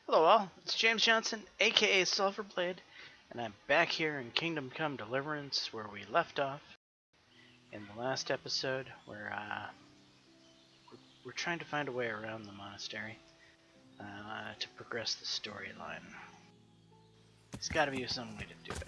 Hello all, it's James Johnson, aka Sulfurblade, and I'm back here in Kingdom Come Deliverance where we left off in the last episode where we're trying to find a way around the monastery to progress the storyline. There's gotta be some way to do it.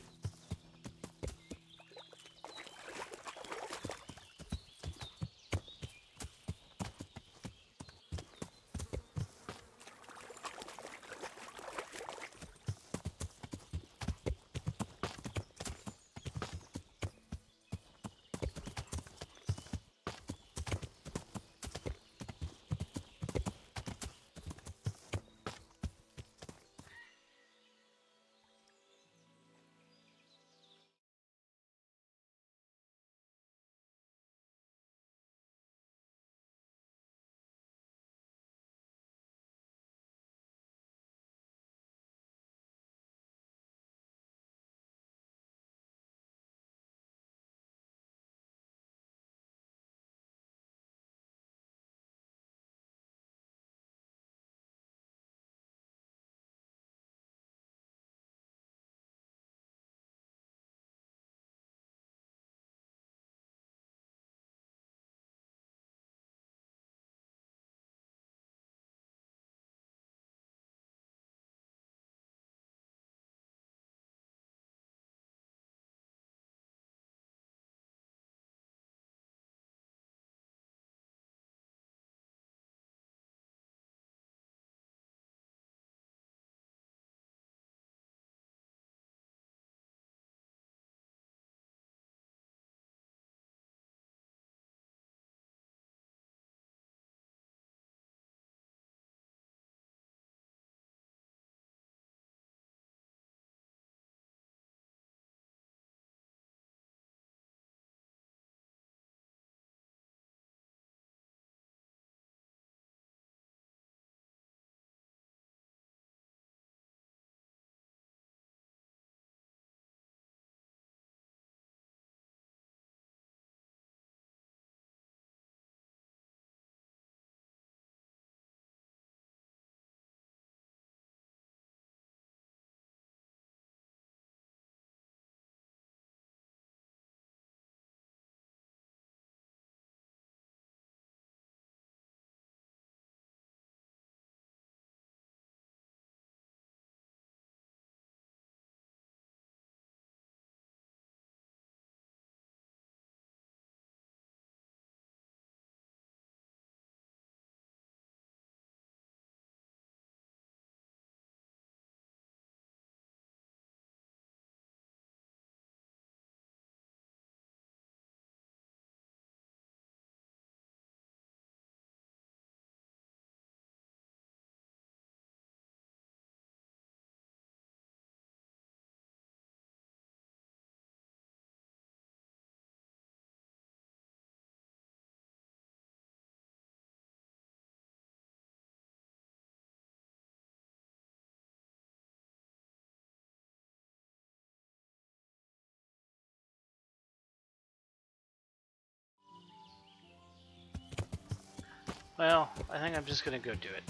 Well, I think I'm just gonna go do it.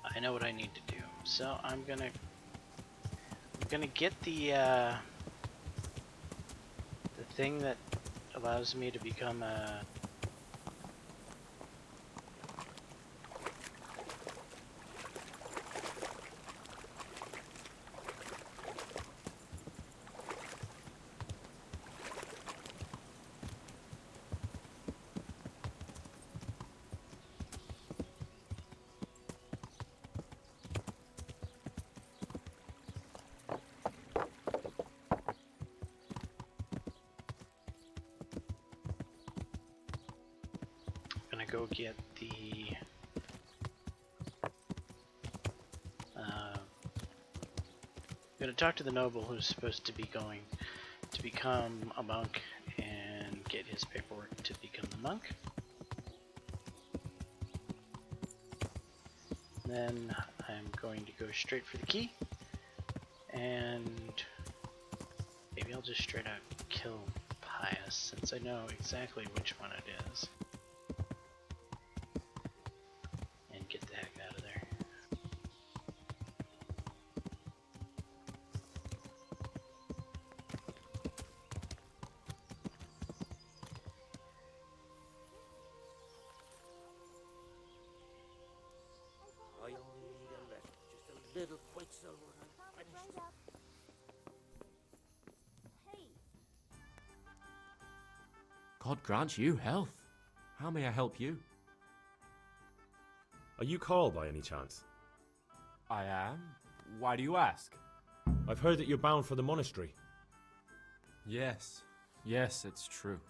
I know what I need to do, so I'm gonna get the thing that allows me to become a go get the I'm gonna talk to the noble who's supposed to be going to become a monk and get his paperwork to become the monk. Then I'm going to go straight for the key, and maybe I'll just straight out kill highest, since I know exactly which one it is. And get the heck out of there. I only need a little, just a little quicksilver and I'm finished. God grant you health. How may I help you? Are you Carl by any chance? I am. Why do you ask? I've heard that you're bound for the monastery. Yes, it's true.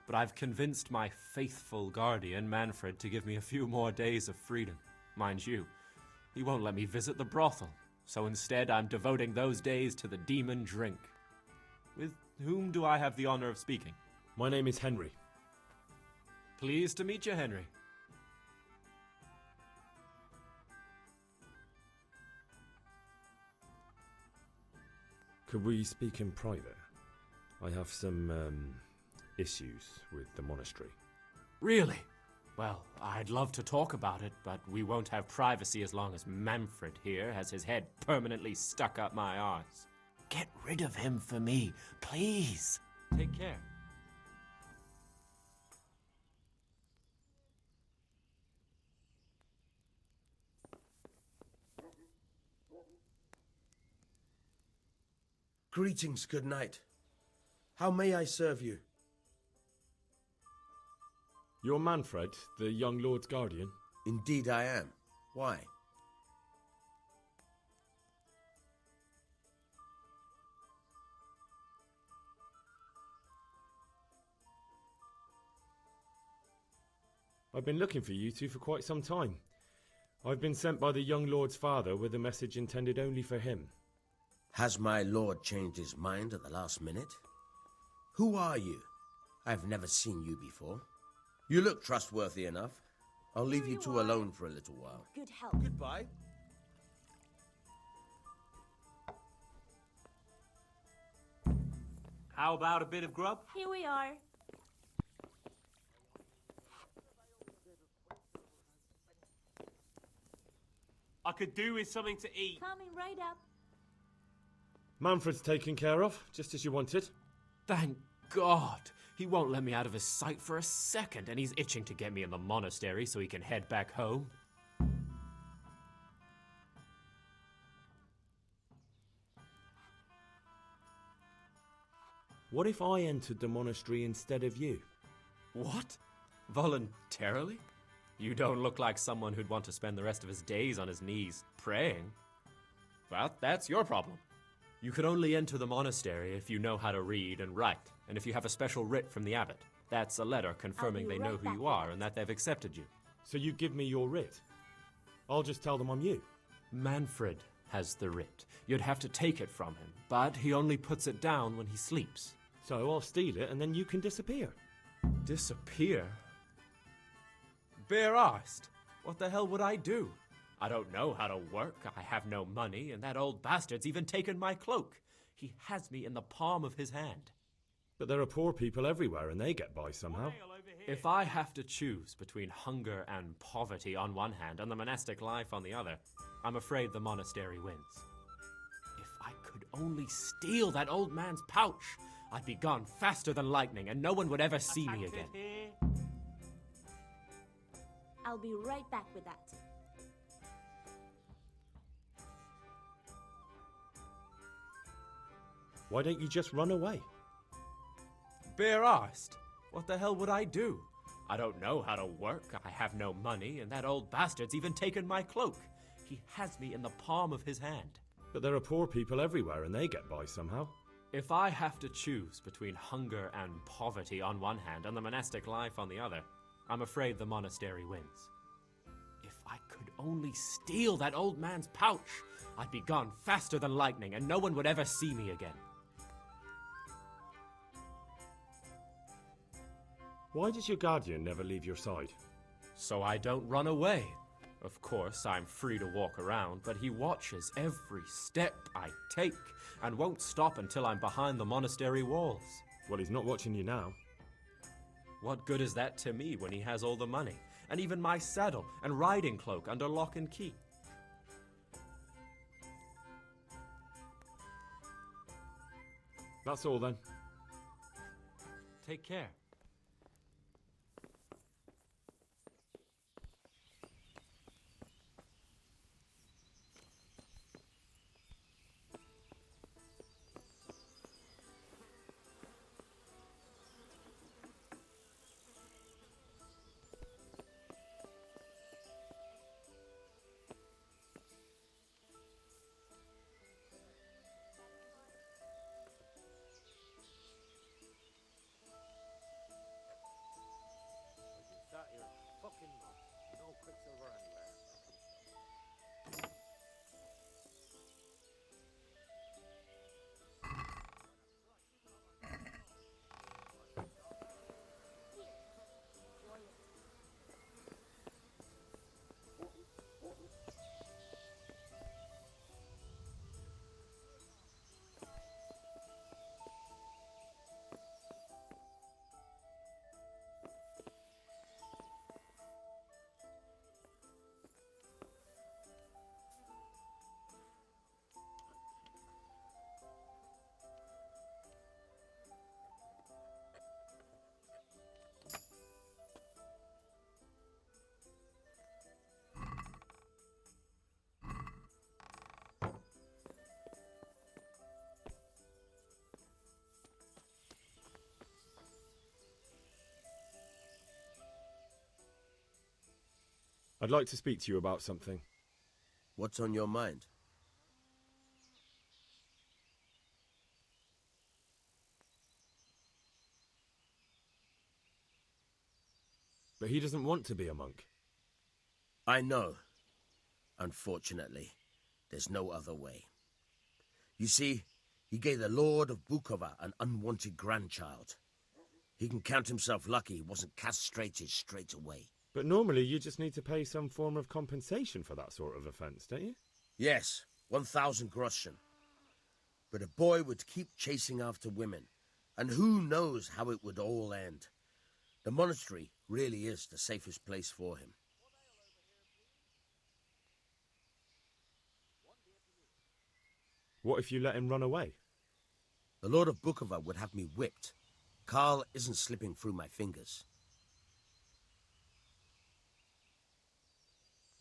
But I've convinced my faithful guardian, Manfred, to give me a few more days of freedom. Mind you, he won't let me visit the brothel, so instead I'm devoting those days to the demon drink. With whom do I have the honor of speaking? My name is Henry. Pleased to meet you, Henry. Could we speak in private? I have some, issues with the monastery. Really? Well, I'd love to talk about it, but we won't have privacy as long as Manfred here has his head permanently stuck up my arse. Get rid of him for me, please. Take care. Greetings, good night. How may I serve you? You're Manfred, the young lord's guardian? Indeed I am. Why? I've been looking for you two for quite some time. I've been sent by the young lord's father with a message intended only for him. Has my lord changed his mind at the last minute? Who are you? I've never seen you before. You look trustworthy enough. I'll leave you two alone for a little while. Good help. Goodbye. How about a bit of grub? Here we are. I could do with something to eat. Coming right up. Manfred's taken care of, just as you wanted. Thank God. He won't let me out of his sight for a second, and he's itching to get me in the monastery so he can head back home. What if I entered the monastery instead of you? What? Voluntarily? You don't look like someone who'd want to spend the rest of his days on his knees praying. Well, that's your problem. You can only enter the monastery if you know how to read and write, and if you have a special writ from the abbot. That's a letter confirming they know who you are and that they've accepted you. So you give me your writ. I'll just tell them I'm you. Manfred has the writ. You'd have to take it from him, but he only puts it down when he sleeps. So I'll steal it and then you can disappear. Disappear? Bare-arsed. What the hell would I do? I don't know how to work, I have no money, and that old bastard's even taken my cloak. He has me in the palm of his hand. But there are poor people everywhere and they get by somehow. If I have to choose between hunger and poverty on one hand and the monastic life on the other, I'm afraid the monastery wins. If I could only steal that old man's pouch, I'd be gone faster than lightning and no one would ever see me again. I'll be right back with that. Why don't you just run away? Bare-arsed. What the hell would I do? I don't know how to work, I have no money, and that old bastard's even taken my cloak. He has me in the palm of his hand. But there are poor people everywhere and they get by somehow. If I have to choose between hunger and poverty on one hand and the monastic life on the other, I'm afraid the monastery wins. If I could only steal that old man's pouch, I'd be gone faster than lightning and no one would ever see me again. Why does your guardian never leave your side? So I don't run away. Of course, I'm free to walk around, but he watches every step I take and won't stop until I'm behind the monastery walls. Well, he's not watching you now. What good is that to me when he has all the money, and even my saddle and riding cloak under lock and key? That's all then. Take care. Sat here fucking months. No quicksilver anywhere. I'd like to speak to you about something. What's on your mind? But he doesn't want to be a monk. I know. Unfortunately, there's no other way. You see, he gave the Lord of Bukova an unwanted grandchild. He can count himself lucky he wasn't castrated straight away. But normally you just need to pay some form of compensation for that sort of offence, don't you? Yes, 1,000 groschen. But a boy would keep chasing after women, and who knows how it would all end. The monastery really is the safest place for him. What if you let him run away? The Lord of Bukova would have me whipped. Karl isn't slipping through my fingers.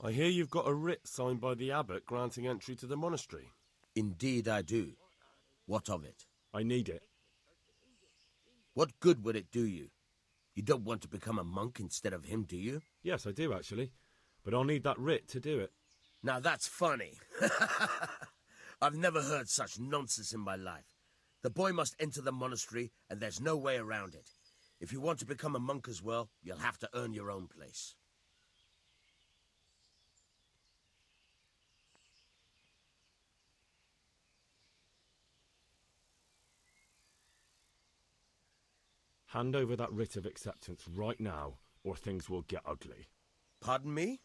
I hear you've got a writ signed by the abbot granting entry to the monastery. Indeed I do. What of it? I need it. What good would it do you? You don't want to become a monk instead of him, do you? Yes, I do actually. But I'll need that writ to do it. Now that's funny. I've never heard such nonsense in my life. The boy must enter the monastery, and there's no way around it. If you want to become a monk as well, you'll have to earn your own place. Hand over that writ of acceptance right now, or things will get ugly. Pardon me?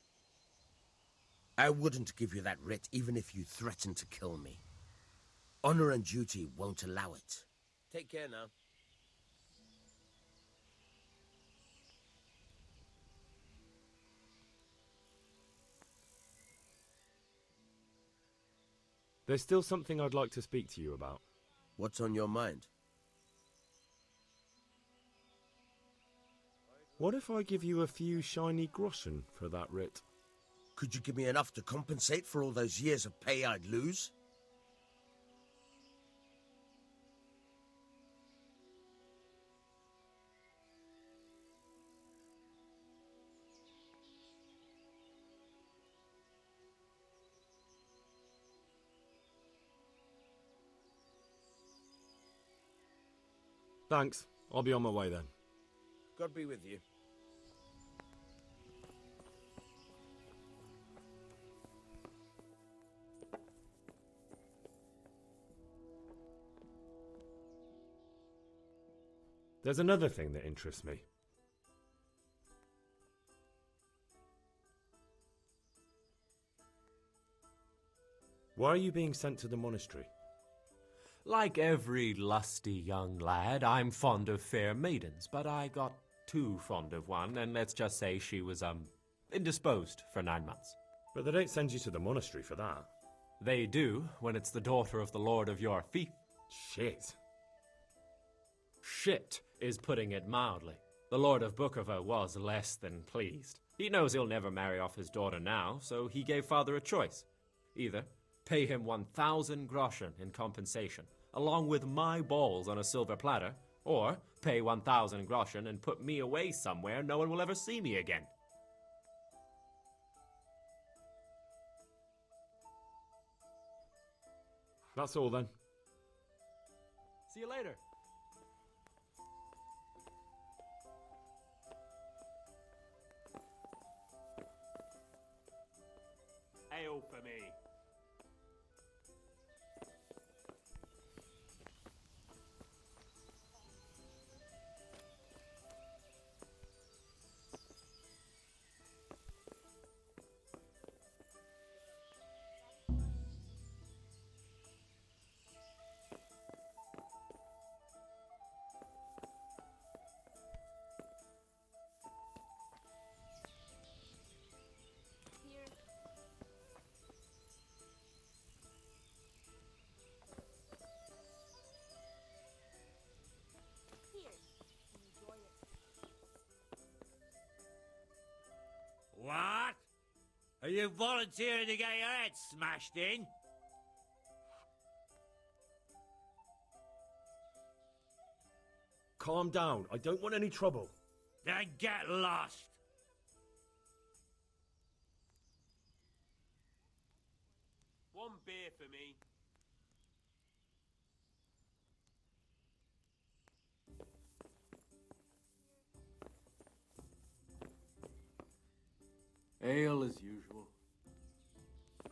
I wouldn't give you that writ even if you threatened to kill me. Honor and duty won't allow it. Take care now. There's still something I'd like to speak to you about. What's on your mind? What if I give you a few shiny groschen for that writ? Could you give me enough to compensate for all those years of pay I'd lose? Thanks. I'll be on my way then. God be with you. There's another thing that interests me. Why are you being sent to the monastery? Like every lusty young lad, I'm fond of fair maidens, but I got too fond of one, and let's just say she was, indisposed for 9 months. But they don't send you to the monastery for that. They do, when it's the daughter of the lord of your fief. Shit. Shit is putting it mildly. The Lord of Bukova was less than pleased. He knows he'll never marry off his daughter now, so he gave father a choice. Either pay him 1,000 groschen in compensation, along with my balls on a silver platter, or pay 1,000 groschen and put me away somewhere no one will ever see me again. That's all then. See you later. Ale for me. Here. Here. Enjoy it. What? Are you volunteering to get your head smashed in? Calm down. I don't want any trouble. Then get lost. One beer for me. Ale as usual. I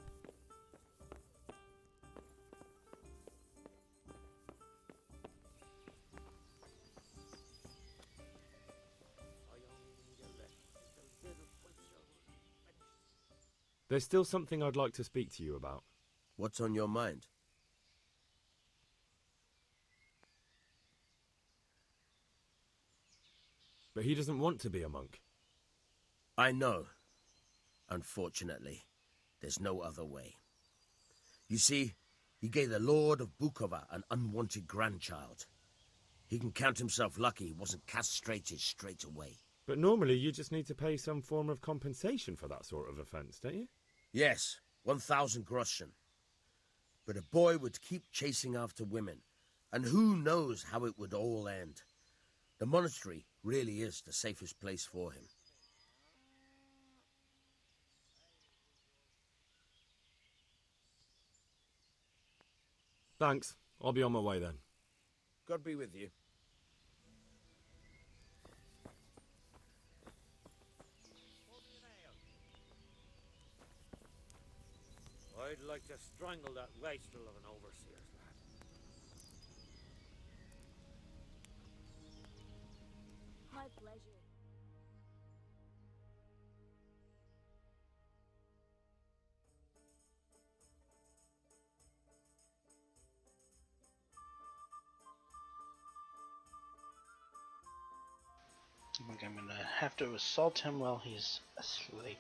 only need a little quits over. There's still something I'd like to speak to you about. What's on your mind? But he doesn't want to be a monk. I know. Unfortunately, there's no other way. You see, he gave the Lord of Bukova an unwanted grandchild. He can count himself lucky he wasn't castrated straight away. But normally you just need to pay some form of compensation for that sort of offence, don't you? Yes, 1,000 groschen. But a boy would keep chasing after women, and who knows how it would all end. The monastery really is the safest place for him. Thanks. I'll be on my way then. God be with you. I'd like to strangle that wastrel of an overseer's lad. My pleasure. I think I'm gonna have to assault him while he's asleep.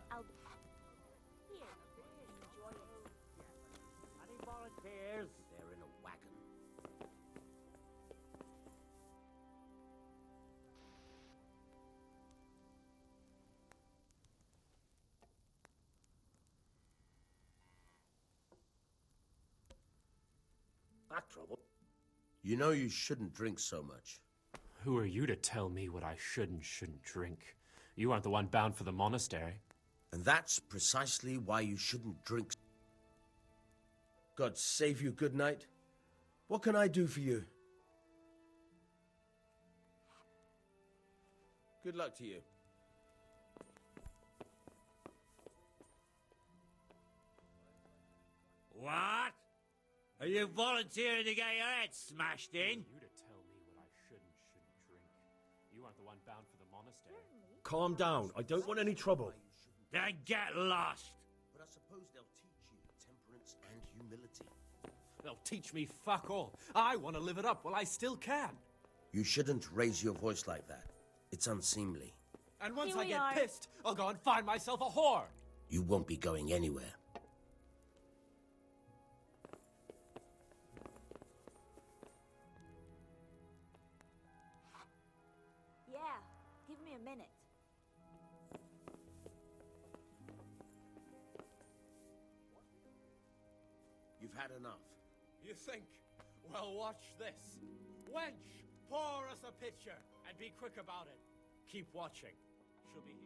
I'll be here. Enjoy it. Any volunteers? They're in a wagon. Back trouble? You know you shouldn't drink so much. Who are you to tell me what I should and shouldn't drink? You aren't the one bound for the monastery. And that's precisely why you shouldn't drink. God save you, good night. What can I do for you? Good luck to you. What? Are Are you volunteering to get your head smashed in? You to tell me what I shouldn't drink. You aren't the one bound for the monastery. Calm down. I don't want any trouble. Then get lost. But I suppose they'll teach you temperance and humility. They'll teach me fuck all. I want to live it up while I still can. You shouldn't raise your voice like that. It's unseemly. And once Here I we get are. pissed, I'll go and find myself a whore. You won't be going anywhere. Yeah, give me a minute. You've had enough. You think? Well, watch this. Wench, pour us a pitcher and be quick about it. Keep watching. She'll be here.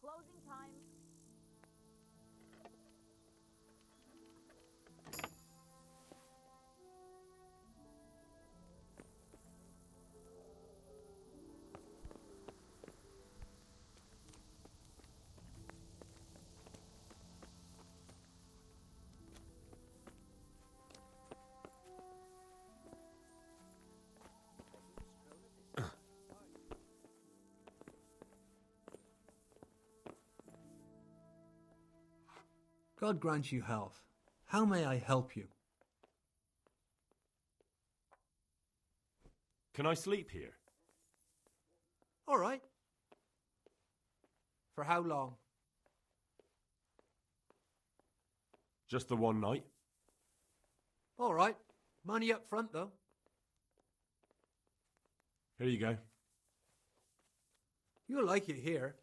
Closing time. God grant you health. How may I help you? Can I sleep here? All right. For how long? Just the one night? All right. Money up front, though. Here you go. You'll like it here.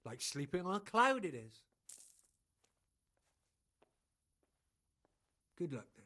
Like sleeping on a cloud it is. Good luck then.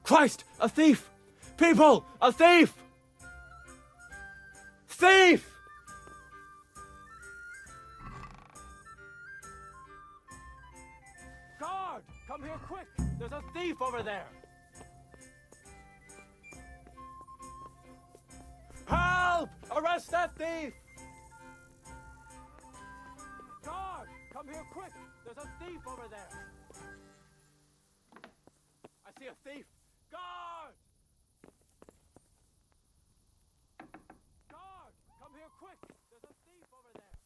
Christ! A thief! People! A thief! Thief! Guard! Come here quick! There's a thief over there! Help! Arrest that thief! Guard! Come here quick! There's a thief over there! I see a thief! Guard! Guard! Come here quick! There's a thief over there!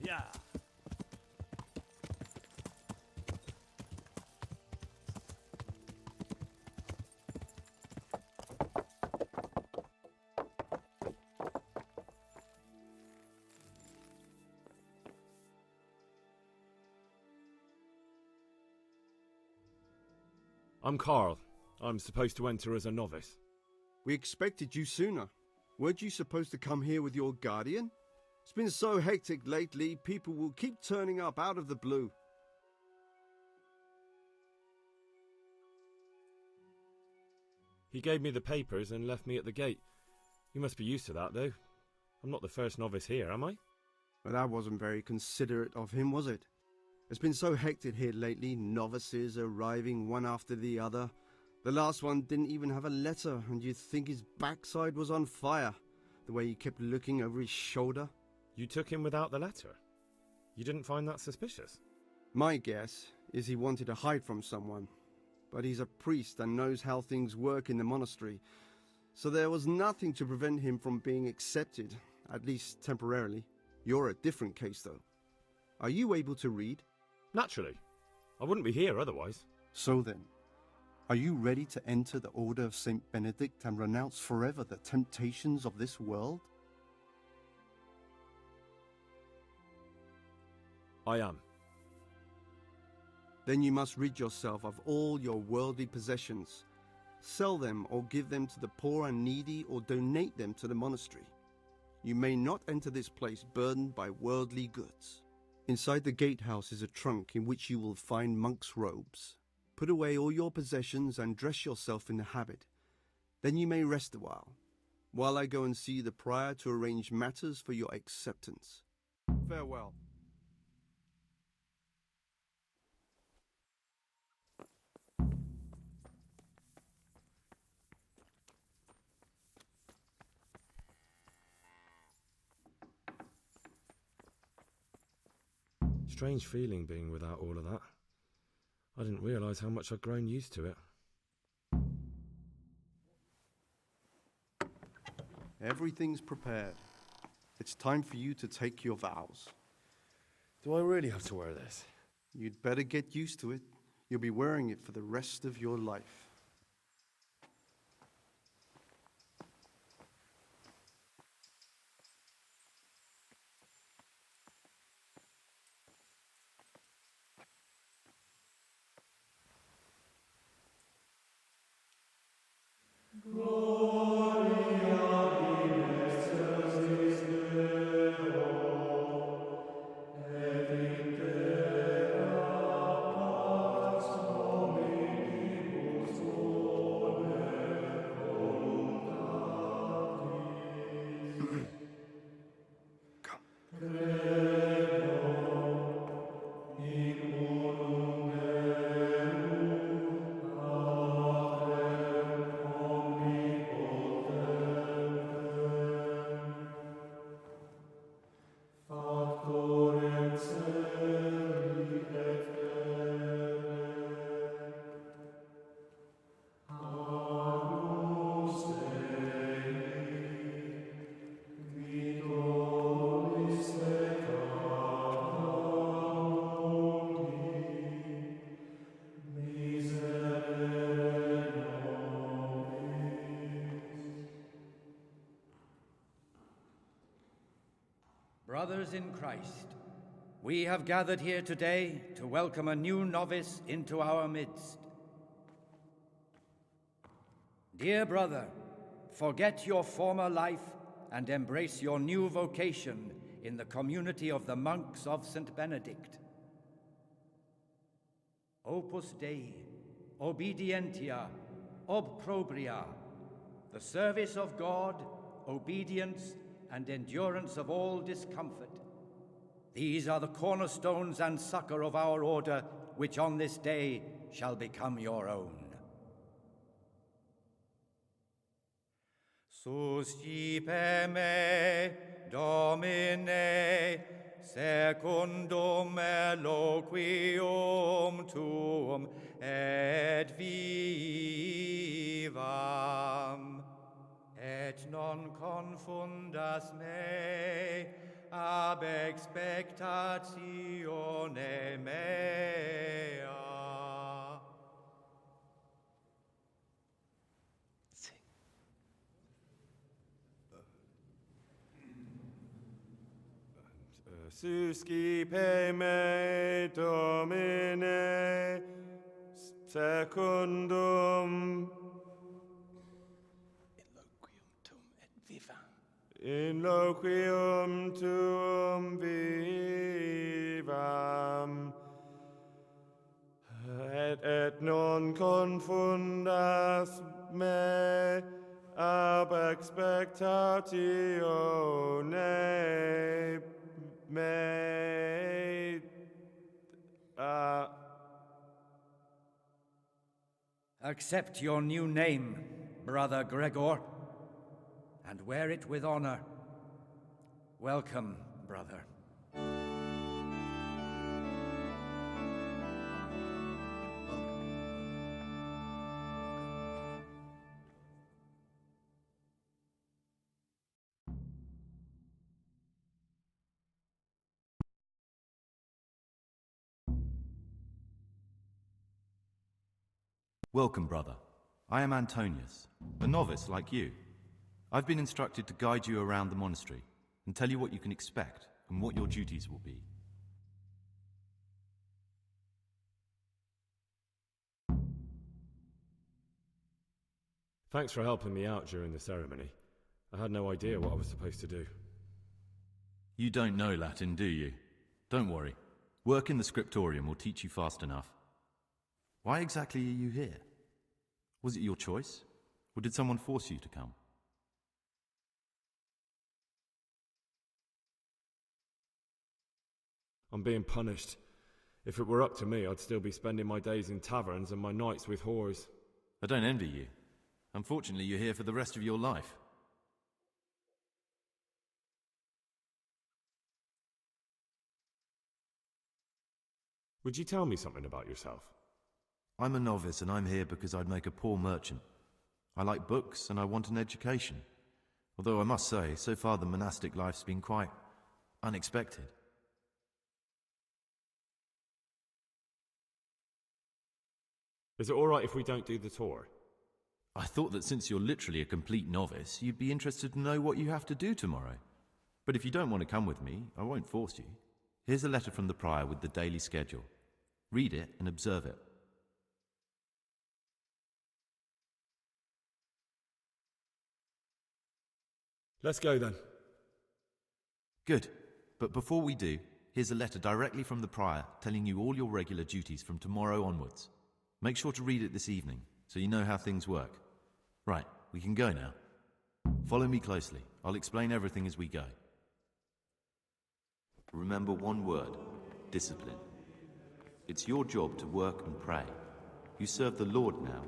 Yeah. I'm Carl. I'm supposed to enter as a novice. We expected you sooner. Weren't you supposed to come here with your guardian? It's been so hectic lately, people will keep turning up out of the blue. He gave me the papers and left me at the gate. You must be used to that, though. I'm not the first novice here, am I? But that wasn't very considerate of him, was it? It's been so hectic here lately, novices arriving one after the other. The last one didn't even have a letter, and you'd think his backside was on fire, the way he kept looking over his shoulder. You took him without the letter? You didn't find that suspicious? My guess is he wanted to hide from someone, but he's a priest and knows how things work in the monastery, so there was nothing to prevent him from being accepted, at least temporarily. You're a different case, though. Are you able to read? Naturally. I wouldn't be here otherwise. So then, are you ready to enter the Order of St. Benedict and renounce forever the temptations of this world? I am. Then you must rid yourself of all your worldly possessions. Sell them or give them to the poor and needy or donate them to the monastery. You may not enter this place burdened by worldly goods. Inside the gatehouse is a trunk in which you will find monk's robes. Put away all your possessions and dress yourself in the habit. Then you may rest a while I go and see the prior to arrange matters for your acceptance. Farewell. Strange feeling being without all of that. I didn't realise how much I'd grown used to it. Everything's prepared. It's time for you to take your vows. Do I really have to wear this? You'd better get used to it. You'll be wearing it for the rest of your life. Brothers in Christ, we have gathered here today to welcome a new novice into our midst. Dear brother, forget your former life and embrace your new vocation in the community of the monks of St. Benedict. Opus Dei, obedientia, obprobria, the service of God, obedience, and endurance of all discomfort. These are the cornerstones and succor of our order, which on this day shall become your own. Suscipe me, Domine, secundum eloquium tuum et vivam, et non confundas me ab expectatione mea. Suscipe me, Domine, secundum in loquium tuum vivam, et non confundas me ab expectatione mea. Accept your new name, Brother Gregor, and wear it with honor. Welcome, brother. Welcome, brother. I am Antonius, a novice like you. I've been instructed to guide you around the monastery and tell you what you can expect and what your duties will be. Thanks for helping me out during the ceremony. I had no idea what I was supposed to do. You don't know Latin, do you? Don't worry. Work in the scriptorium will teach you fast enough. Why exactly are you here? Was it your choice? Or did someone force you to come? I'm being punished. If it were up to me, I'd still be spending my days in taverns and my nights with whores. I don't envy you. Unfortunately, you're here for the rest of your life. Would you tell me something about yourself? I'm a novice and I'm here because I'd make a poor merchant. I like books and I want an education. Although I must say, so far the monastic life's been quite unexpected. Is it alright if we don't do the tour? I thought that since you're literally a complete novice, you'd be interested to know what you have to do tomorrow. But if you don't want to come with me, I won't force you. Here's a letter from the prior with the daily schedule. Read it and observe it. Let's go then. Good. But before we do, here's a letter directly from the prior telling you all your regular duties from tomorrow onwards. Make sure to read it this evening, so you know how things work. Right, we can go now. Follow me closely. I'll explain everything as we go. Remember one word: discipline. It's your job to work and pray. You serve the Lord now,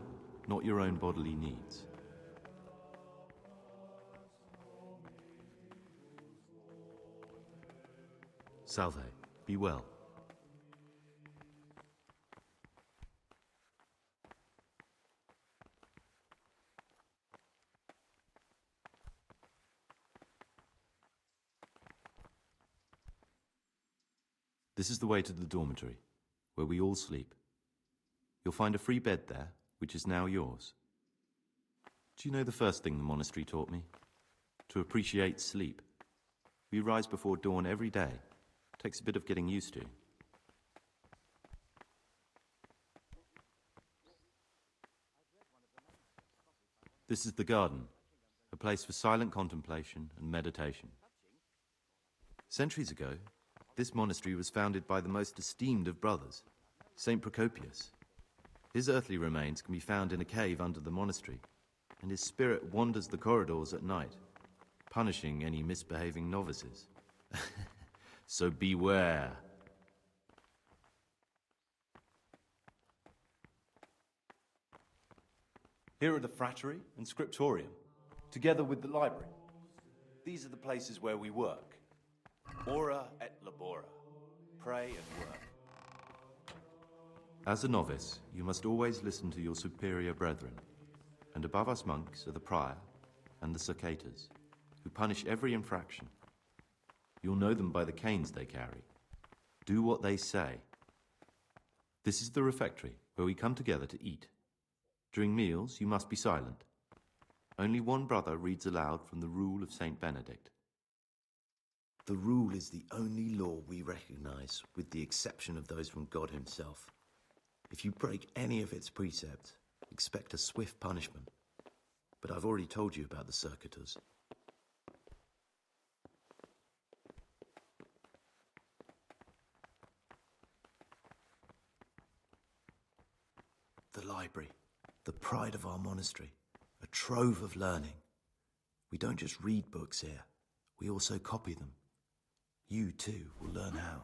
not your own bodily needs. Salve. Be well. This is the way to the dormitory, where we all sleep. You'll find a free bed there, which is now yours. Do you know the first thing the monastery taught me? To appreciate sleep. We rise before dawn every day. Takes a bit of getting used to. This is the garden, a place for silent contemplation and meditation. Centuries ago, this monastery was founded by the most esteemed of brothers, Saint Procopius. His earthly remains can be found in a cave under the monastery, and his spirit wanders the corridors at night, punishing any misbehaving novices. So beware. Here are the frattery and scriptorium, together with the library. These are the places where we work. Ora et labora. Pray and work. As a novice, you must always listen to your superior brethren, and above us monks are the prior and the circators, who punish every infraction. You'll know them by the canes they carry. Do what they say. This is the refectory, where we come together to eat. During meals, you must be silent. Only one brother reads aloud from the Rule of Saint Benedict. The Rule is the only law we recognize, with the exception of those from God himself. If you break any of its precepts, expect a swift punishment. But I've already told you about the circuitous. The library, the pride of our monastery, a trove of learning. We don't just read books here, we also copy them. You too will learn how.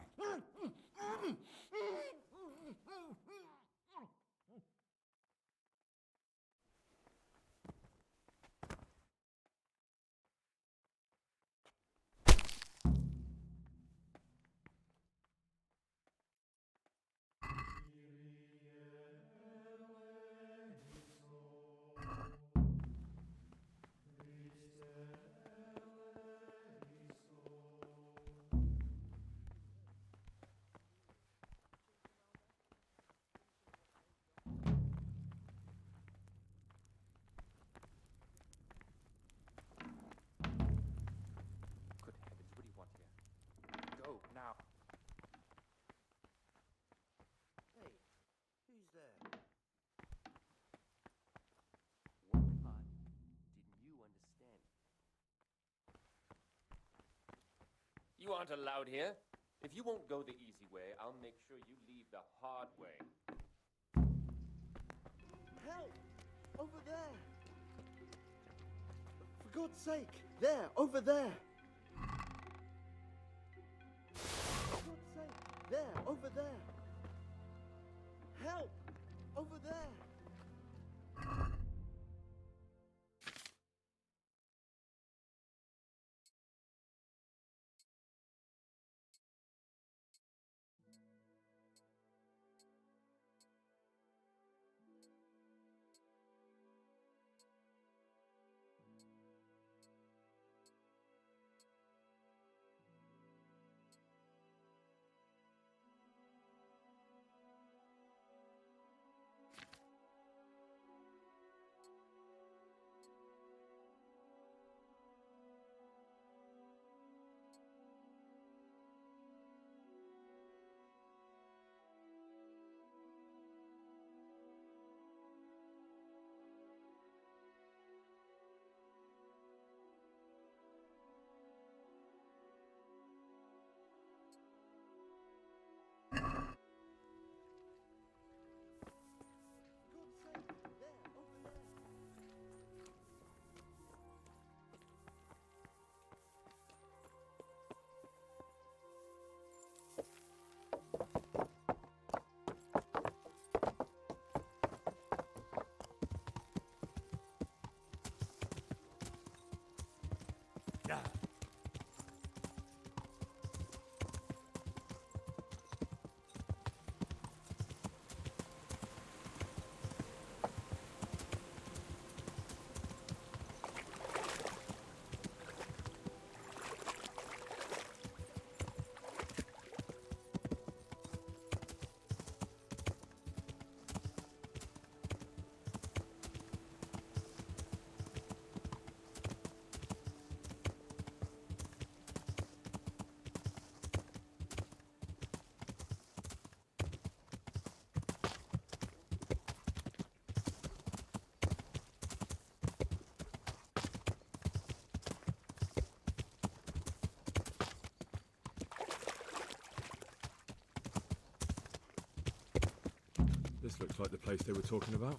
You aren't allowed here. If you won't go the easy way, I'll make sure you leave the hard way. Help! Over there! For God's sake! There! Over there! For God's sake! There! Over there! Help! Over there! This looks like the place they were talking about.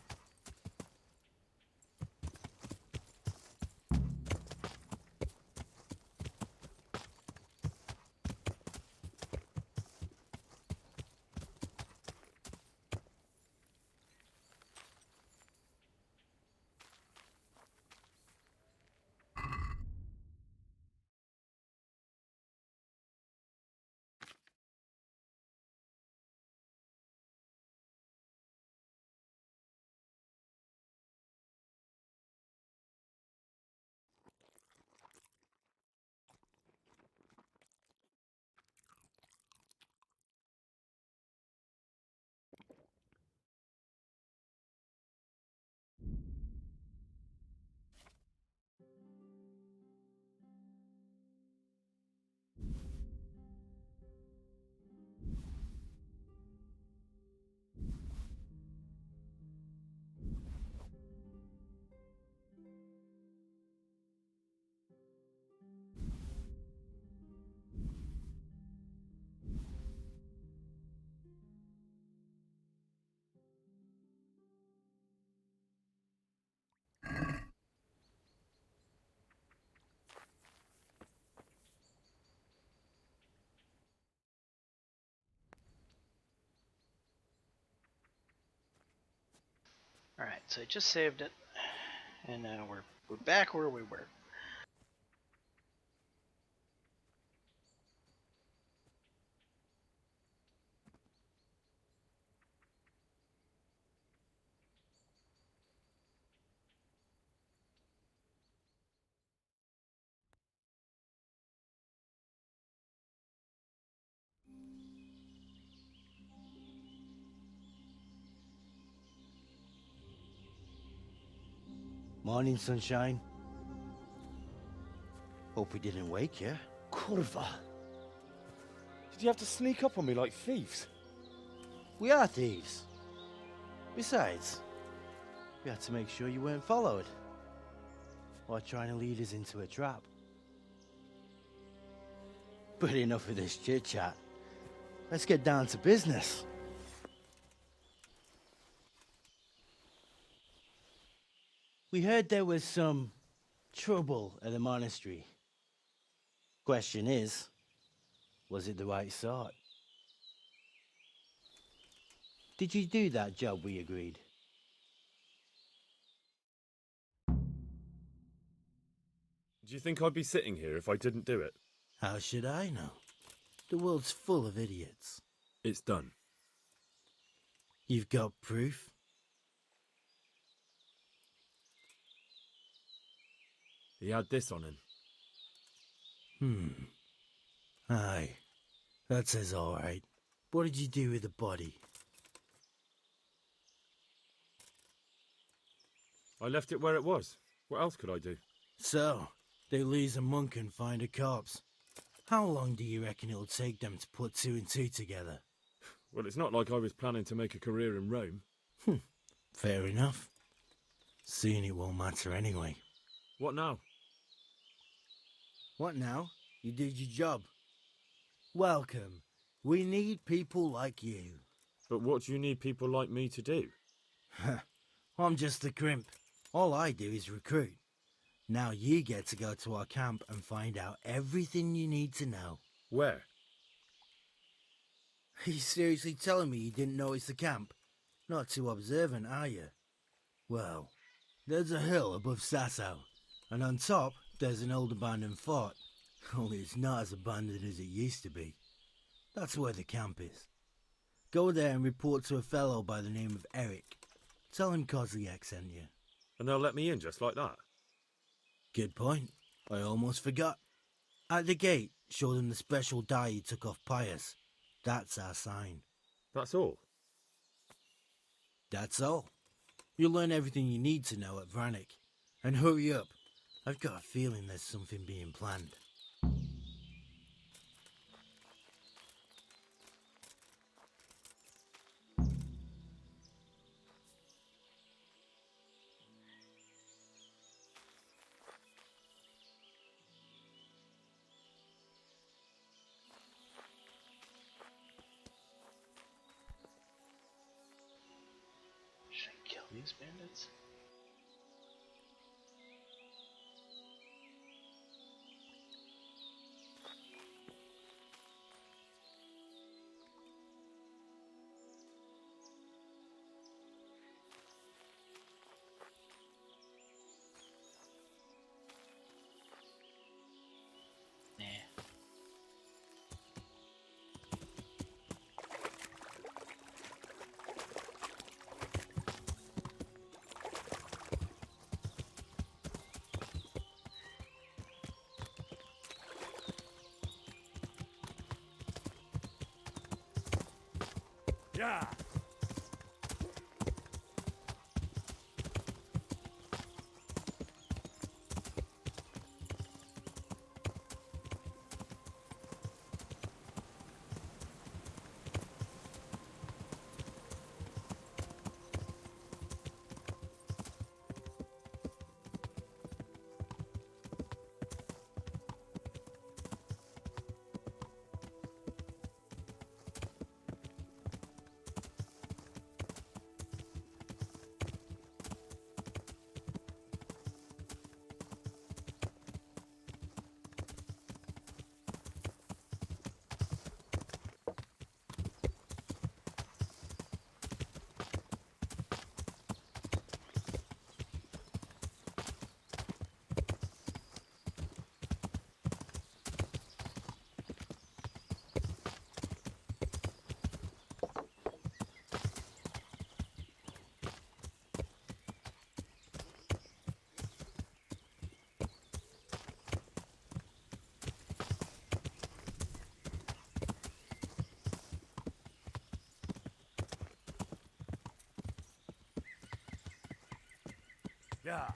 Alright, so I just saved it, and now we're back where we were. Morning, sunshine. Hope we didn't wake you. Kurva! Did you have to sneak up on me like thieves? We are thieves. Besides, we had to make sure you weren't followed. Or trying to lead us into a trap. But enough of this chit-chat. Let's get down to business. We heard there was some trouble at the monastery. Question is, was it the right sort? Did you do that job we agreed? Do you think I'd be sitting here if I didn't do it? How should I know? The world's full of idiots. It's done. You've got proof? He had this on him. Aye. That says all right. What did you do with the body? I left it where it was. What else could I do? So, they lose a monk and find a corpse. How long do you reckon it'll take them to put two and two together? Well, it's not like I was planning to make a career in Rome. Fair enough. Soon it won't matter anyway. What now? What now? You did your job. Welcome. We need people like you. But what do you need people like me to do? I'm just a crimp. All I do is recruit. Now you get to go to our camp and find out everything you need to know. Where? Are you seriously telling me you didn't notice the camp? Not too observant, are you? Well, there's a hill above Sasso, and on top there's an old abandoned fort. Only it's not as abandoned as it used to be. That's where the camp is. Go there and report to a fellow by the name of Eric. Tell him Kozliak sent you. And they'll let me in just like that? Good point. I almost forgot. At the gate, show them the special dye you took off Pius. That's our sign. That's all? That's all. You'll learn everything you need to know at Vanik. And hurry up. I've got a feeling there's something being planned. these bandits? Yeah. Yeah.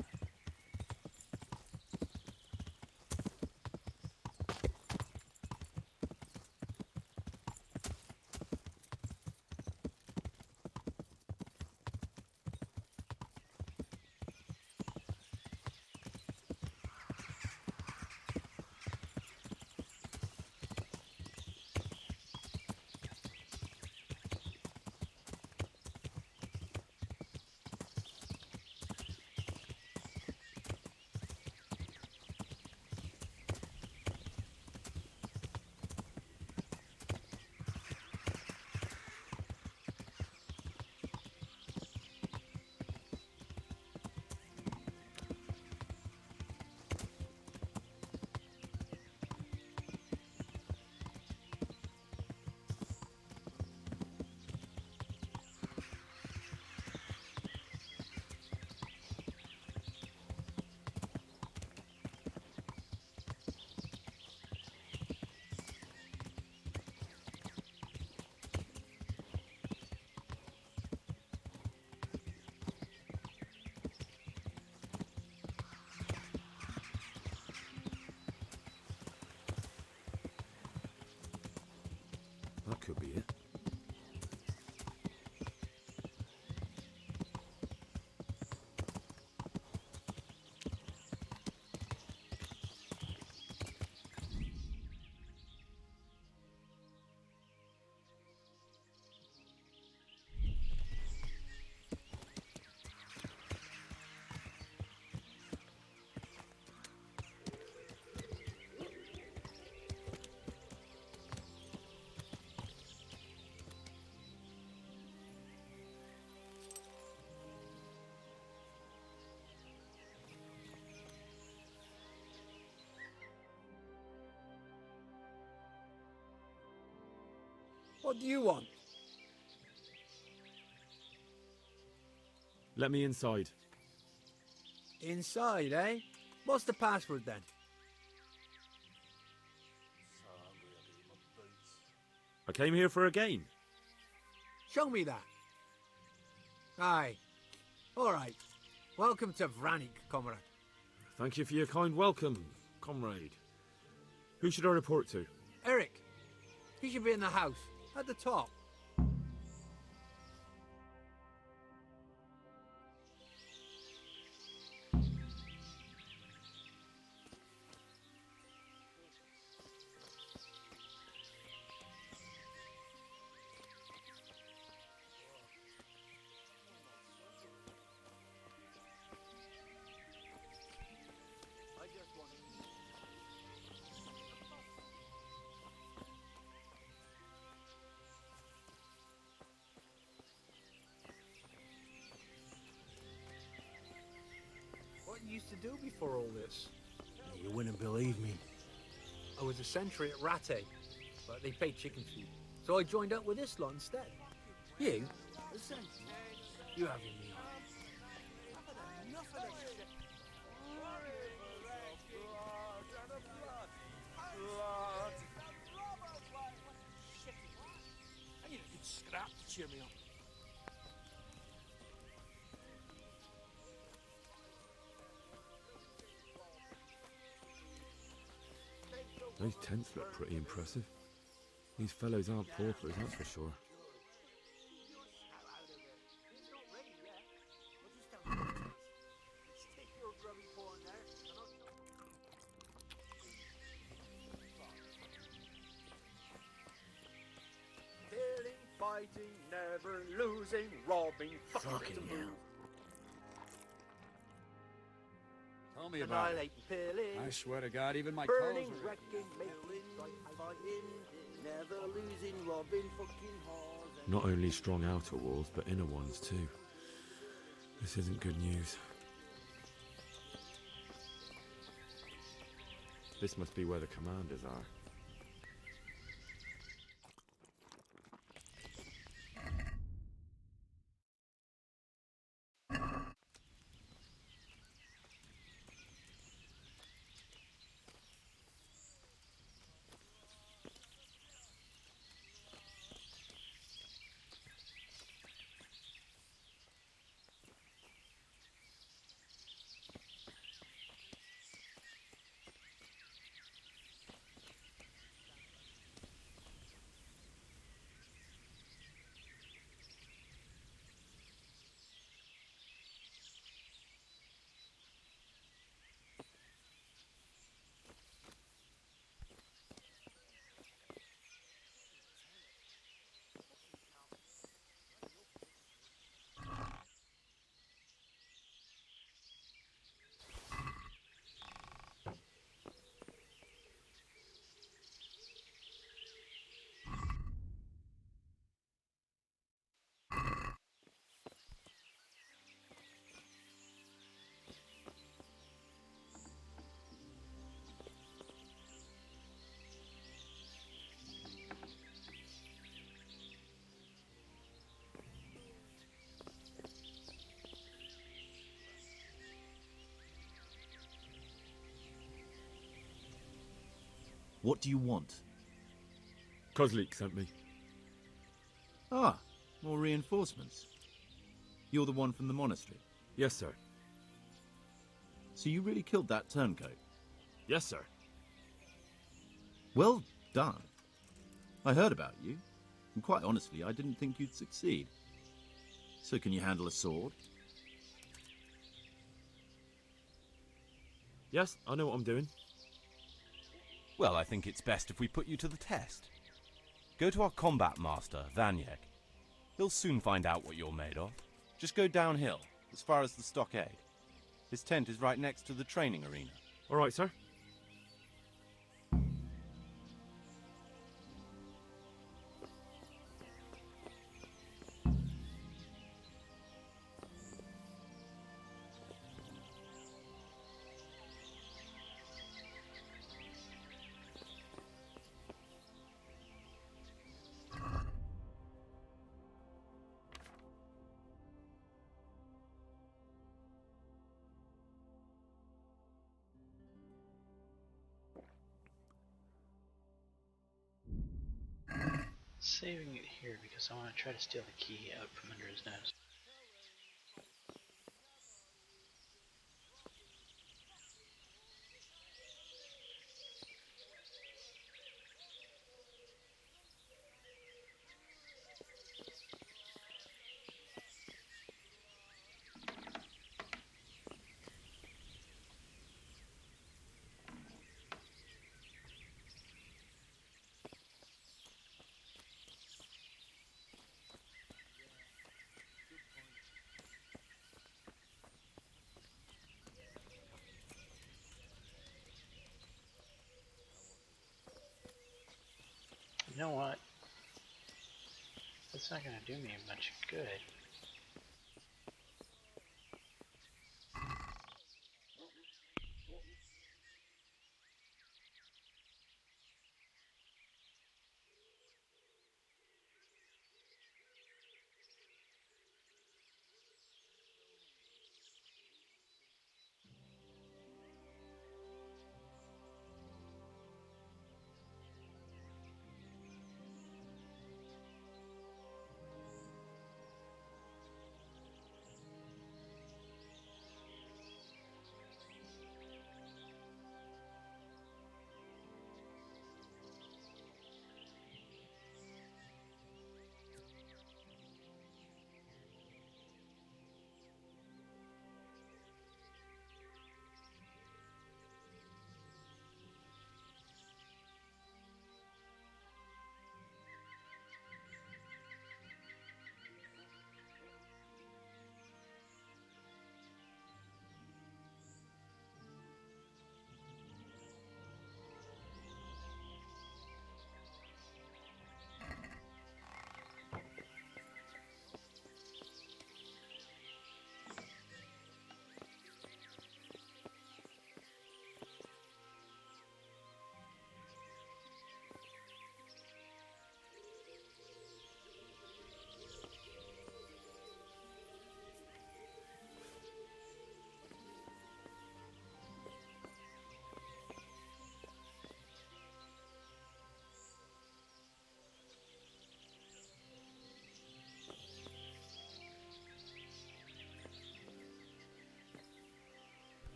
That could be it. What do you want? Let me inside. Inside, eh? What's the password then? I came here for a game. Show me that. Aye. All right. Welcome to Vanik, comrade. Thank you for your kind welcome, comrade. Who should I report to? Eric. He should be in the house, at the top. you used to do before all this? You wouldn't believe me. I was a sentry at Rattay, but they paid chicken feed. So I joined up with this lot instead. You? A sentry? You having me on? I need a good scrap to cheer me up. Those tents look pretty impressive. These fellows aren't paupers, that's for sure. Killing, fighting, never losing, robbing, Fucking hell. Tell me about it. Pillaging, I swear to God, even my burning, clothes are... wrecking, making, Fighting, never losing, robbing fucking whores. Not only strong outer walls, but inner ones too. This isn't good news. This must be where the commanders are. What do you want? Kozlik sent me. Ah, more reinforcements. You're the one from the monastery? Yes, sir. So you really killed that turncoat? Yes, sir. Well done. I heard about you, and quite honestly, I didn't think you'd succeed. So can you handle a sword? Yes, I know what I'm doing. Well, I think it's best if we put you to the test. Go to our combat master, Vanik. He'll soon find out what you're made of. Just go downhill, as far as the stockade. His tent is right next to the training arena. All right, sir. Saving it here because I want to try to steal the key out from under his nose. You know what? That's not going to do me much good.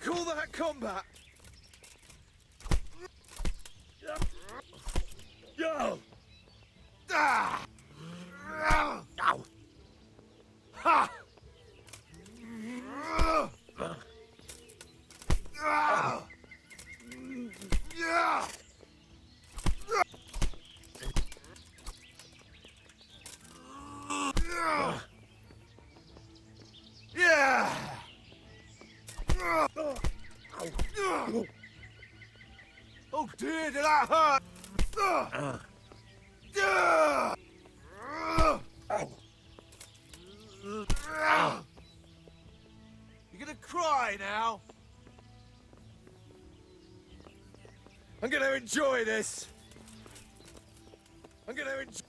call that combat? Yo! Ah! Ow! Ha! Yeah! Oh dear, did that hurt? You gonna cry now? I'm gonna enjoy this. I'm gonna enjoy.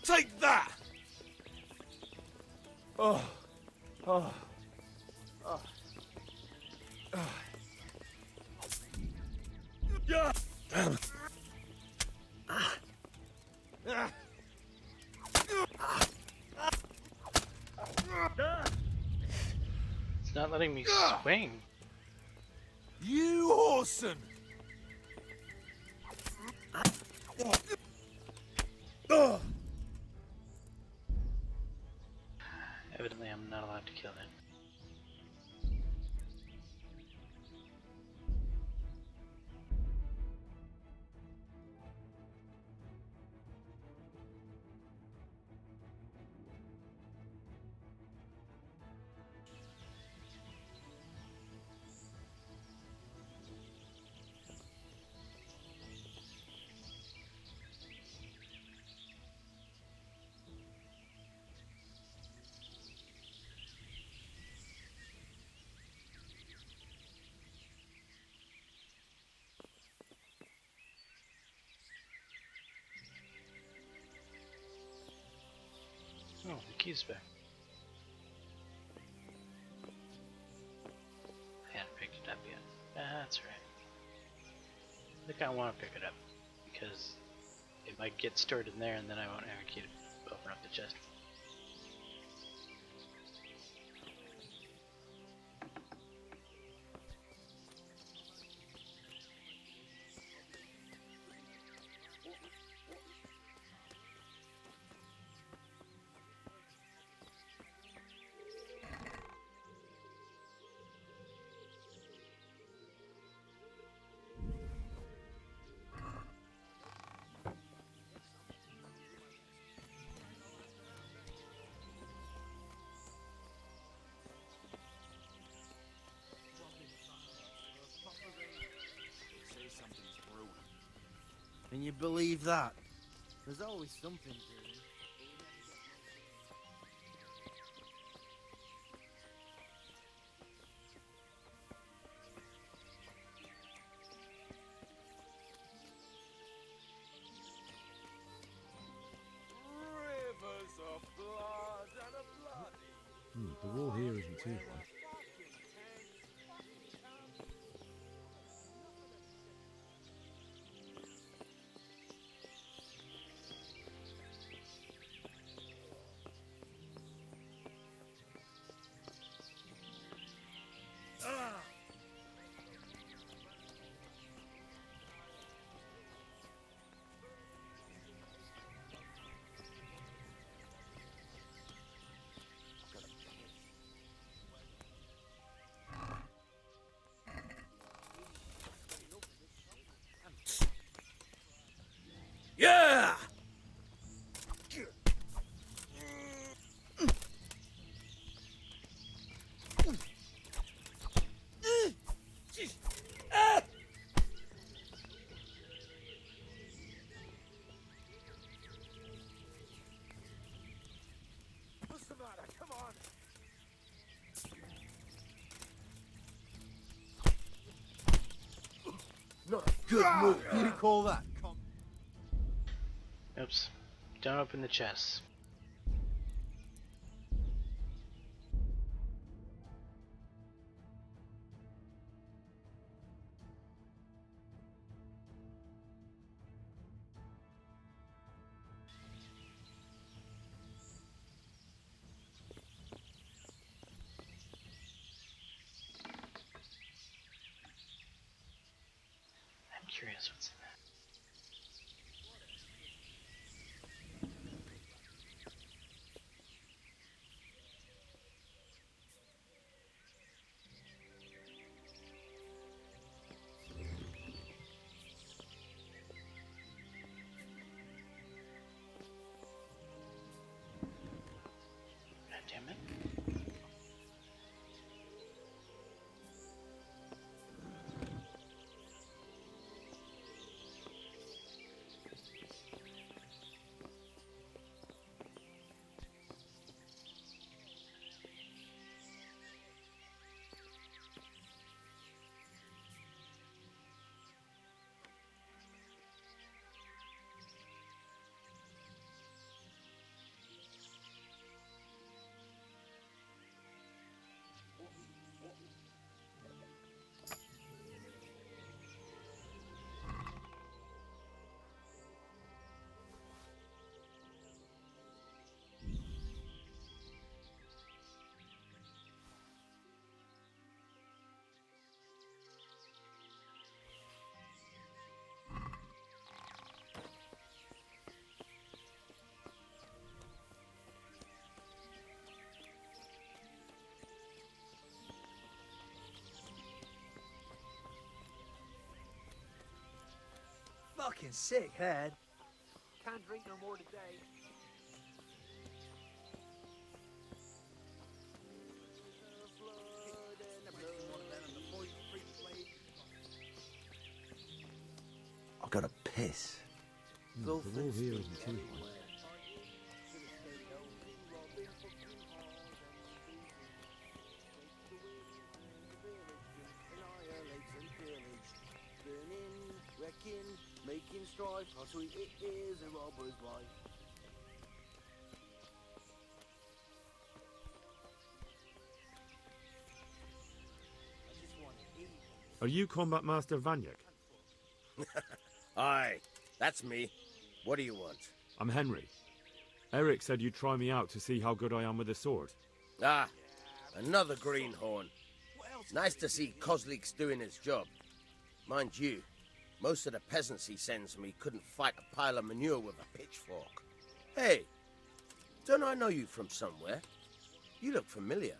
Take that. Oh. Oh. Oh. Yeah. It's not letting me swing. You Orson! Evidently, I'm not allowed to kill him. Oh, the key's back. I hadn't picked it up yet. That's right. I think I want to pick it up because it might get stored in there and then I won't have a key to open up the chest. Can you believe that? There's always something brewing. Rivers of blood and a bloody. The wall here isn't too high. Yeah! What's the matter? Come on! Not a good move. You call that? Oops. Don't open the chest. curious what's in that. God damn it. Fucking sick head. Can't drink no more today. I gotta piss. The wall here isn't too high. Making strife, how sweet it is a robber's life. Are you Combat Master Vanik? Aye, that's me. What do you want? I'm Henry. Eric said you'd try me out to see how good I am with the sword. Ah, another greenhorn. Nice to see Kozlik's doing his job. Mind you, most of the peasants he sends me couldn't fight a pile of manure with a pitchfork. Hey, don't I know you from somewhere? You look familiar.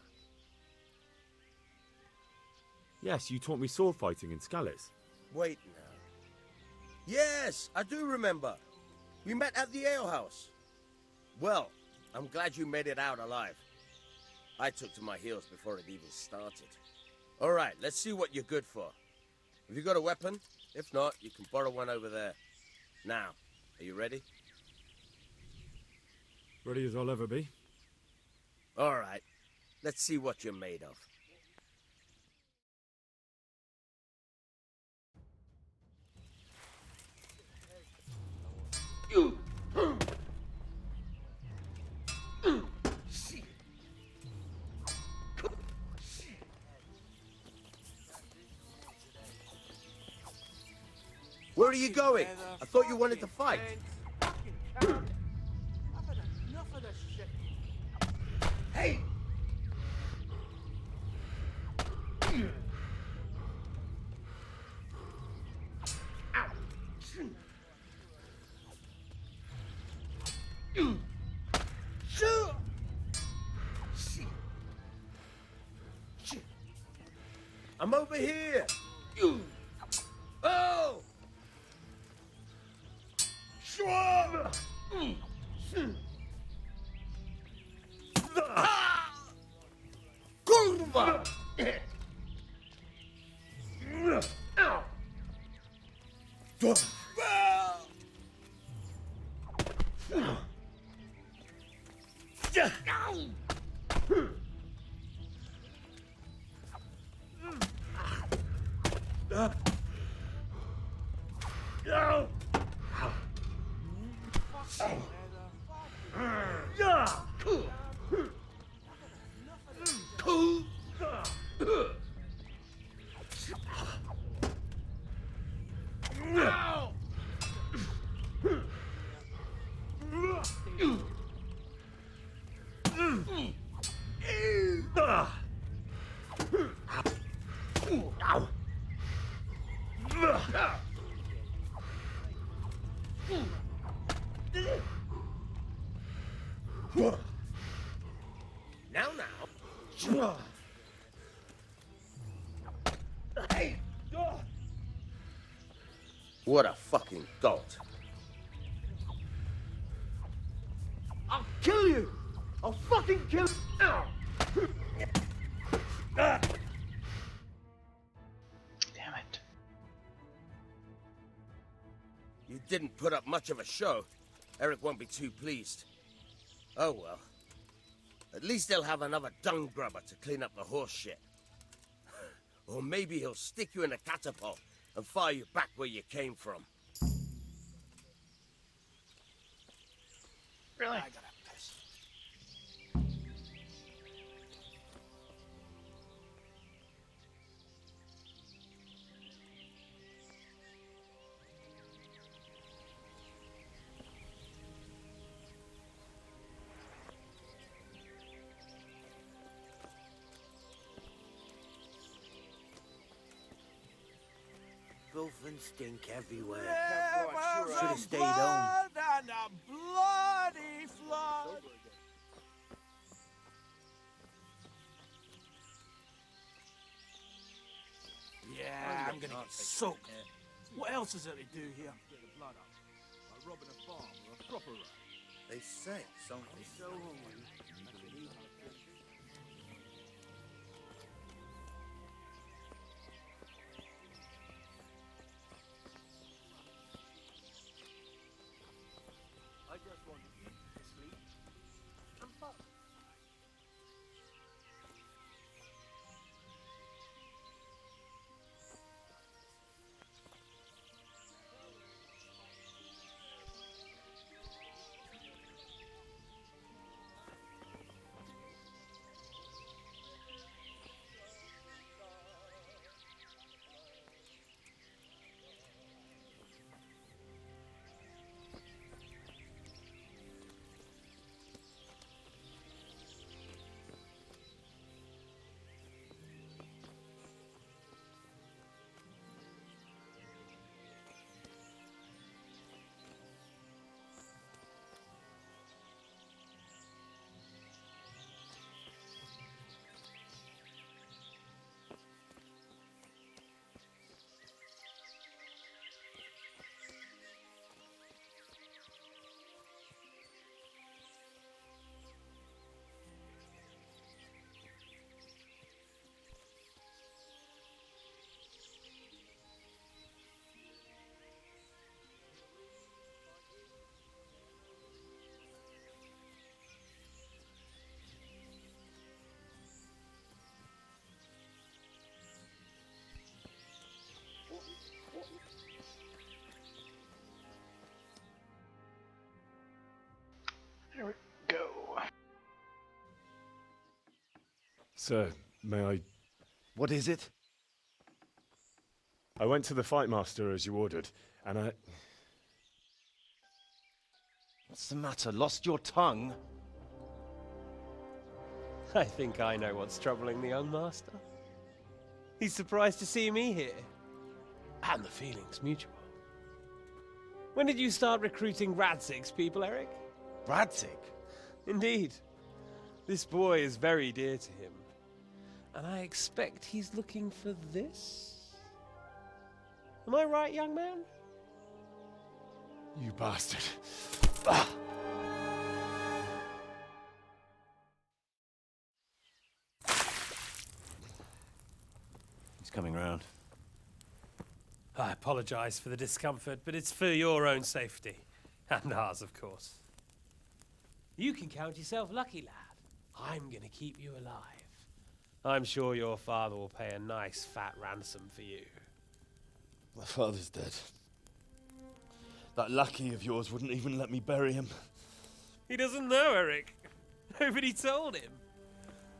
Yes, you taught me sword fighting in Scallis. Wait now. Yes, I do remember. We met at the alehouse. Well, I'm glad you made it out alive. I took to my heels before it even started. All right, let's see what you're good for. Have you got a weapon? If not, you can borrow one over there. Now, are you ready? Ready as I'll ever be. All right, let's see what you're made of. Where are you going? I thought you wanted to fight. I've had enough of this shit. Hey! I'm over here. Oh! Kurwa! Now. Hey! What a fucking dolt. I'll kill you! I'll fucking kill you now! Damn it. You didn't put up much of a show. Eric won't be too pleased. Oh well. At least they'll have another dung grubber to clean up the horse shit. Or maybe he'll stick you in a catapult and fire you back where you came from. Really? I gotta piss. Filth and stink everywhere. There was Should have a stayed home. blood and a bloody flood. Yeah, I'm gonna get soaked. What else is there to do here? Get the blood up. By robbing a farm or a proper rat. They say something so hungry. I just want to eat, to sleep, and fuck. There we go. Sir, may I... What is it? I went to the fight master as you ordered, and I... What's the matter? Lost your tongue? I think I know what's troubling the young master. He's surprised to see me here. And the feeling's mutual. When did you start recruiting Radzig's people, Eric? Radzig? Indeed. This boy is very dear to him. And I expect he's looking for this? Am I right, young man? You bastard. He's coming round. I apologize for the discomfort, but it's for your own safety. And ours, of course. You can count yourself lucky, lad. I'm gonna keep you alive. I'm sure your father will pay a nice fat ransom for you. My father's dead. That lackey of yours wouldn't even let me bury him. He doesn't know, Eric. Nobody told him.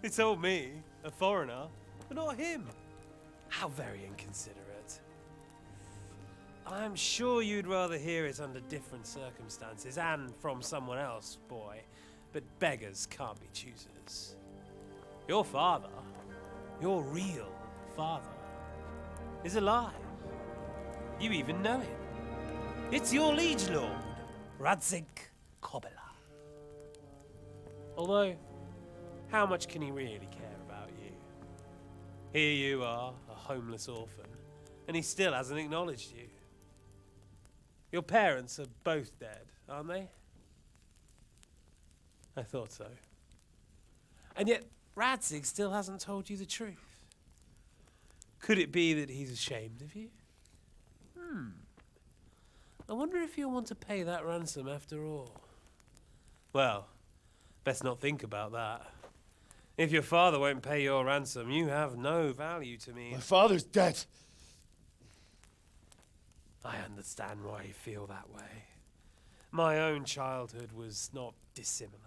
He told me, a foreigner, but not him. How very inconsiderate. I'm sure you'd rather hear it under different circumstances and from someone else, boy. But beggars can't be choosers. Your father, your real father, is alive. You even know him. It's your liege lord, Radzig Kobela. Although, how much can he really care about you? Here you are, a homeless orphan, and he still hasn't acknowledged you. Your parents are both dead, aren't they? I thought so. And yet, Radzig still hasn't told you the truth. Could it be that he's ashamed of you? I wonder if you'll want to pay that ransom after all. Well, best not think about that. If your father won't pay your ransom, you have no value to me. My father's dead. I understand why you feel that way. My own childhood was not dissimilar.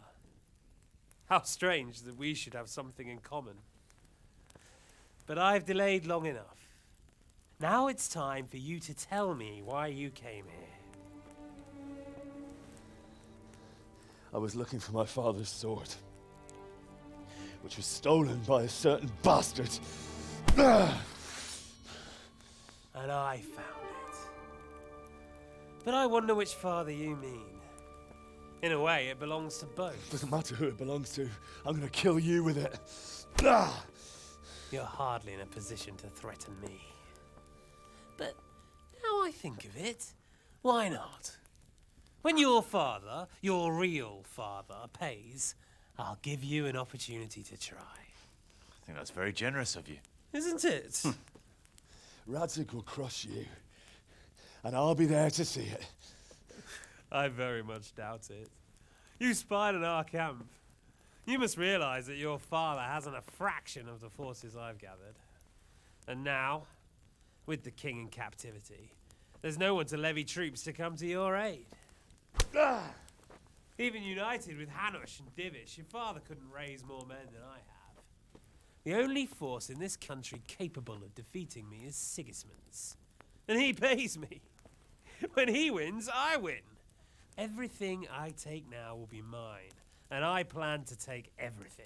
How strange that we should have something in common. But I've delayed long enough. Now it's time for you to tell me why you came here. I was looking for my father's sword, which was stolen by a certain bastard. And I found it. But I wonder which father you mean. In a way, it belongs to both. Doesn't matter who it belongs to. I'm gonna kill you with it. You're hardly in a position to threaten me. But now I think of it, why not? When your father, your real father, pays, I'll give you an opportunity to try. I think that's very generous of you. Isn't it? Radzig will crush you, and I'll be there to see it. I very much doubt it. You spied on our camp. You must realize that your father hasn't a fraction of the forces I've gathered. And now, with the king in captivity, there's no one to levy troops to come to your aid. Even united with Hanush and Divish, your father couldn't raise more men than I have. The only force in this country capable of defeating me is Sigismund's. And he pays me. When he wins, I win. Everything I take now will be mine, and I plan to take everything.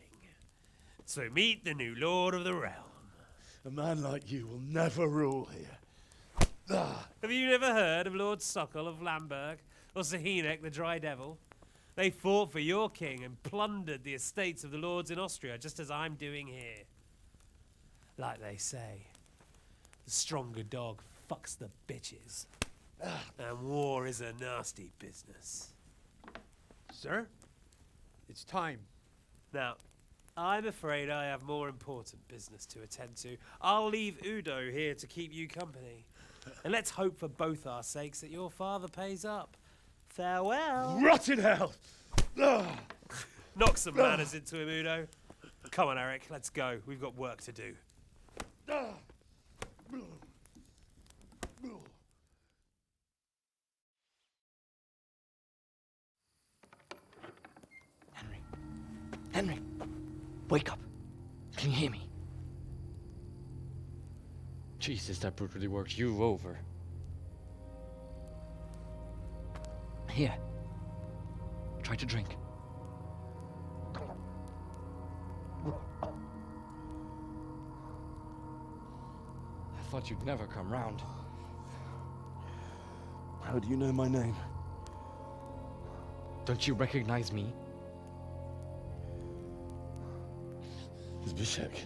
So meet the new Lord of the Realm. A man like you will never rule here. Have you never heard of Lord Sokol of Lamberg, or Sahinek the Dry Devil? They fought for your king and plundered the estates of the lords in Austria, just as I'm doing here. Like they say, the stronger dog fucks the bitches. And war is a nasty business. Sir, it's time. Now, I'm afraid I have more important business to attend to. I'll leave Udo here to keep you company. And let's hope for both our sakes that your father pays up. Farewell. Rot in hell! Knock some manners into him, Udo. Come on, Eric, let's go. We've got work to do. Henry, wake up. Can you hear me? Jesus, that brutally worked you over. Here. Try to drink. I thought you'd never come round. How do you know my name? Don't you recognize me? Zbyszek.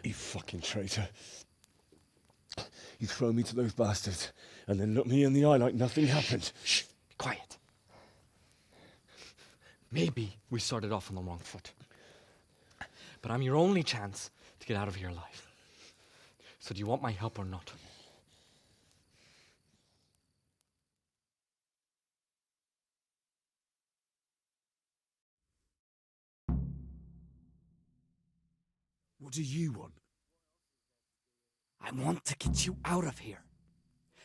You fucking traitor. You throw me to those bastards and then look me in the eye like nothing happened. Shh, be quiet. Maybe we started off on the wrong foot. But I'm your only chance to get out of here alive. So do you want my help or not? What do you want? I want to get you out of here.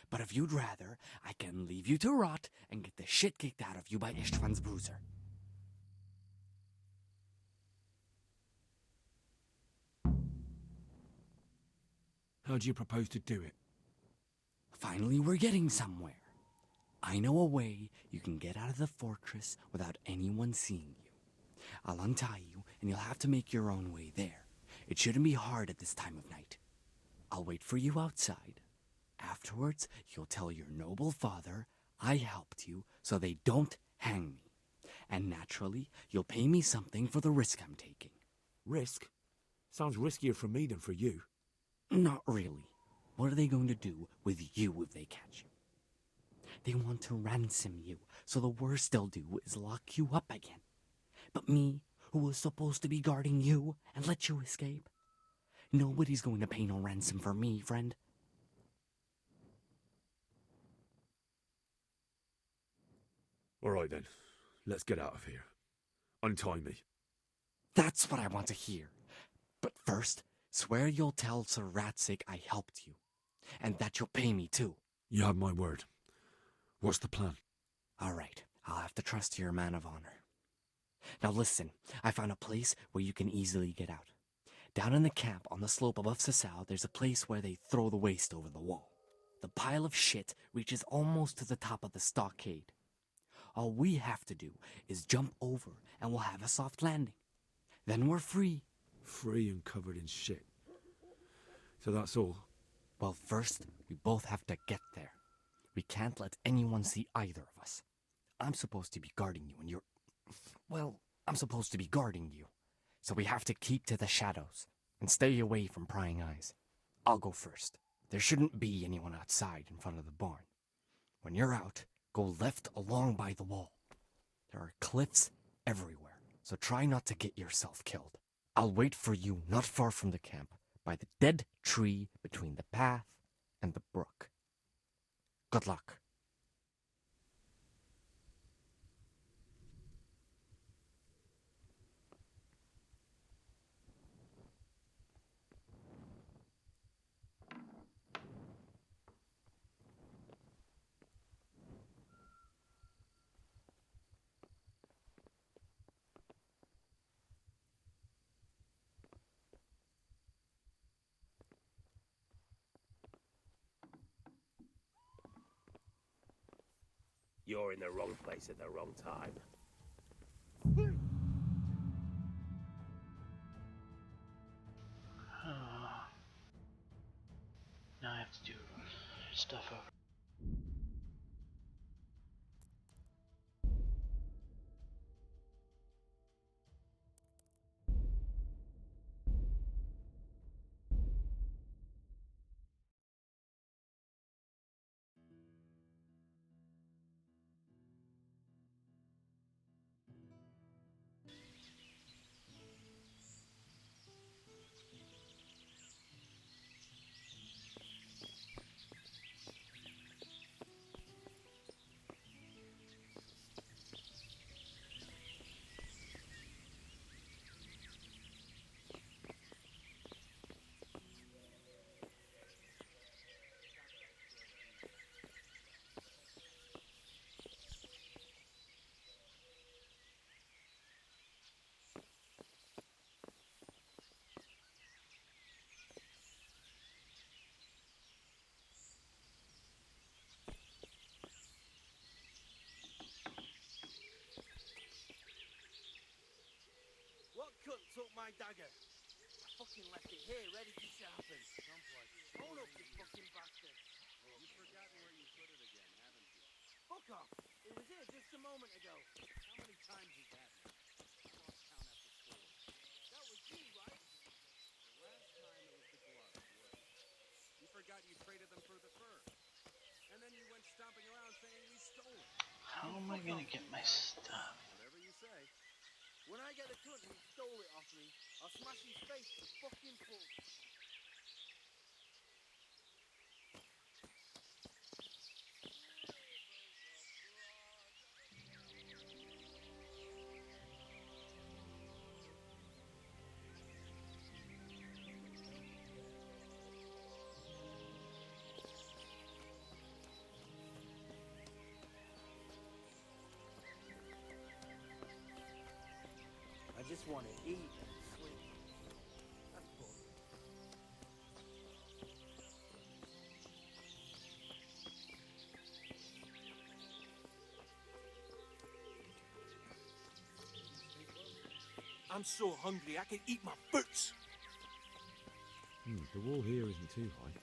But if you'd rather, I can leave you to rot and get the shit kicked out of you by Ishtvan's bruiser. How do you propose to do it? Finally, we're getting somewhere. I know a way you can get out of the fortress without anyone seeing you. I'll untie you, and you'll have to make your own way there. It shouldn't be hard at this time of night. I'll wait for you outside. Afterwards, you'll tell your noble father I helped you so they don't hang me. And naturally, you'll pay me something for the risk I'm taking. Risk? Sounds riskier for me than for you. Not really. What are they going to do with you if they catch you? They want to ransom you, so the worst they'll do is lock you up again. But me, who was supposed to be guarding you and let you escape? Nobody's going to pay no ransom for me, friend. All right then, let's get out of here. Untie me. That's what I want to hear. But first, swear you'll tell Sir Ratsig I helped you, and that you'll pay me too. You have my word. What's the plan? All right, I'll have to trust you're a man of honor. Now listen, I found a place where you can easily get out. Down in the camp on the slope above Sasau, there's a place where they throw the waste over the wall. The pile of shit reaches almost to the top of the stockade. All we have to do is jump over and we'll have a soft landing. Then we're free. Free and covered in shit. So that's all? Well, first, we both have to get there. We can't let anyone see either of us. I'm supposed to be guarding you and you're... Well, I'm supposed to be guarding you. So we have to keep to the shadows and stay away from prying eyes. I'll go first. There shouldn't be anyone outside in front of the barn. When you're out, go left along by the wall. There are cliffs everywhere, so try not to get yourself killed. I'll wait for you not far from the camp, by the dead tree between the path and the brook. Good luck. You're in the wrong place at the wrong time. Now I have to do stuff over. What cunt took my dagger? I fucking left it here, ready to sharpen. Hold up, you fucking bastard. You've forgotten where you put it again, haven't you? Fuck off. It was here just a moment ago. How many times is that? I lost count after 4. That was you, right? The last time it was the gloves, wasn't it? You forgot you traded them for the fur. And then you went stomping around saying we stole it. How am I gonna get my stuff? Whatever you say. When I get the cunt who stole it off me, I'll smash his face to fucking pulp. I just want to eat and sleep. That's cool. I'm so hungry I can eat my boots. The wall here isn't too high.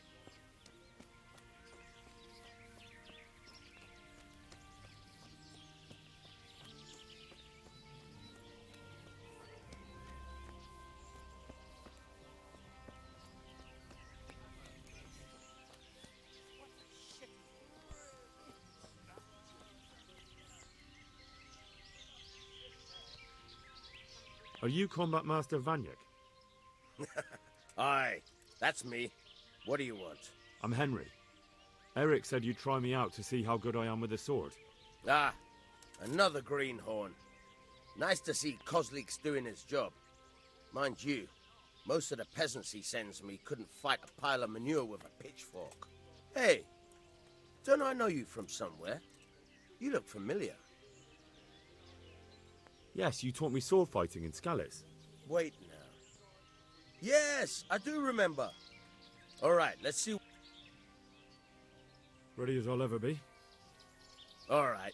Are you Combat Master Vanik? Aye, that's me. What do you want? I'm Henry. Eric said you'd try me out to see how good I am with a sword. Ah, another greenhorn. Nice to see Kozlik's doing his job. Mind you, most of the peasants he sends me couldn't fight a pile of manure with a pitchfork. Hey, don't I know you from somewhere? You look familiar. Yes, you taught me sword fighting in Scallis. Wait now. Yes, I do remember. All right, let's see. Ready as I'll ever be. All right.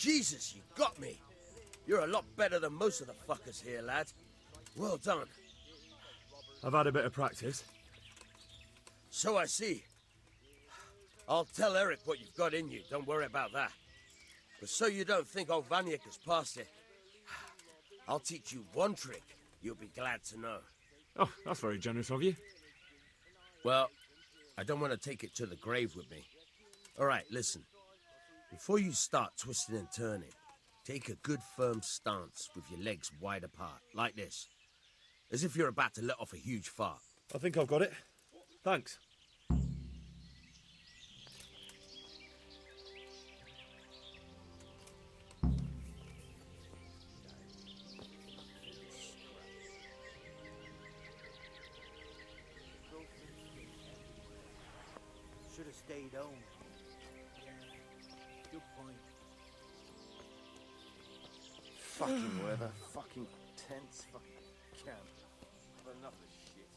Jesus, you got me. You're a lot better than most of the fuckers here, lad. Well done. I've had a bit of practice. So I see. I'll tell Eric what you've got in you. Don't worry about that. But so you don't think old Vanik has passed it, I'll teach you one trick you'll be glad to know. Oh, that's very generous of you. Well, I don't want to take it to the grave with me. All right, listen. Before you start twisting and turning, take a good firm stance with your legs wide apart, like this. As if you're about to let off a huge fart. I think I've got it. Thanks. Should have stayed home. Good point. Fucking weather, fucking tents, fucking camp. Enough of shit.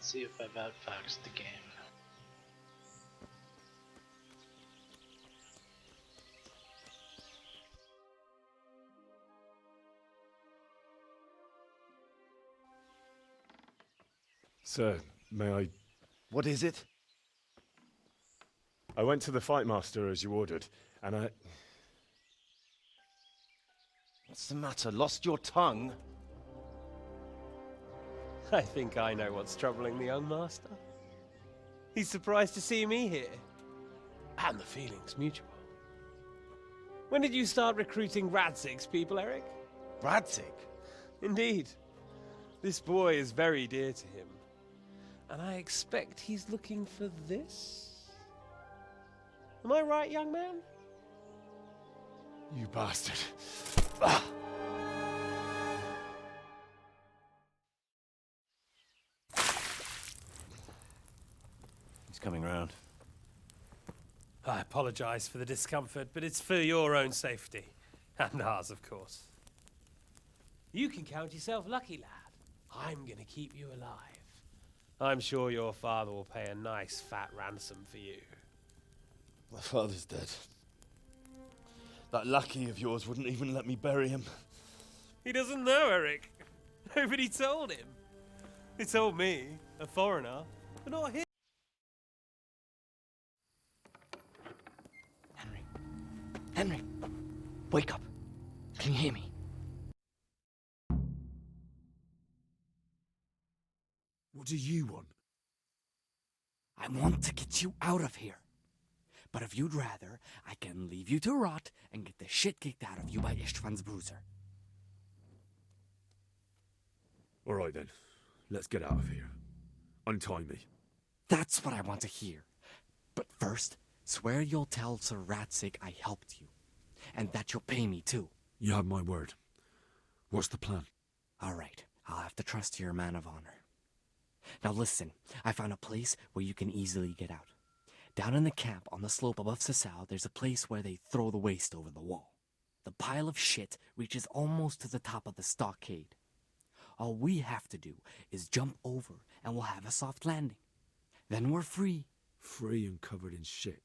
See if I've outfoxed the game. Sir, may I... What is it? I went to the Fight Master as you ordered, and I... What's the matter? Lost your tongue? I think I know what's troubling the young master. He's surprised to see me here. And the feeling's mutual. When did you start recruiting Radzig's people, Eric? Radzig? Indeed. This boy is very dear to him. And I expect he's looking for this? Am I right, young man? You bastard. He's coming round. I apologize for the discomfort, but it's for your own safety. And ours, of course. You can count yourself lucky, lad. I'm gonna keep you alive. I'm sure your father will pay a nice fat ransom for you. My father's dead. That lackey of yours wouldn't even let me bury him. He doesn't know, Eric. Nobody told him. He told me, a foreigner, but not him. Henry, wake up. Can you hear me? What do you want? I want to get you out of here. But if you'd rather, I can leave you to rot and get the shit kicked out of you by Ishtvan's bruiser. All right then, let's get out of here. Untie me. That's what I want to hear. But first, swear you'll tell Sir Radzig I helped you. And that you'll pay me too. You have my word. What's the plan? All right, I'll have to trust you're a man of honor. Now listen, I found a place where you can easily get out. Down in the camp on the slope above Sasau, there's a place where they throw the waste over the wall. The pile of shit reaches almost to the top of the stockade. All we have to do is jump over and we'll have a soft landing. Then we're free. Free and covered in shit.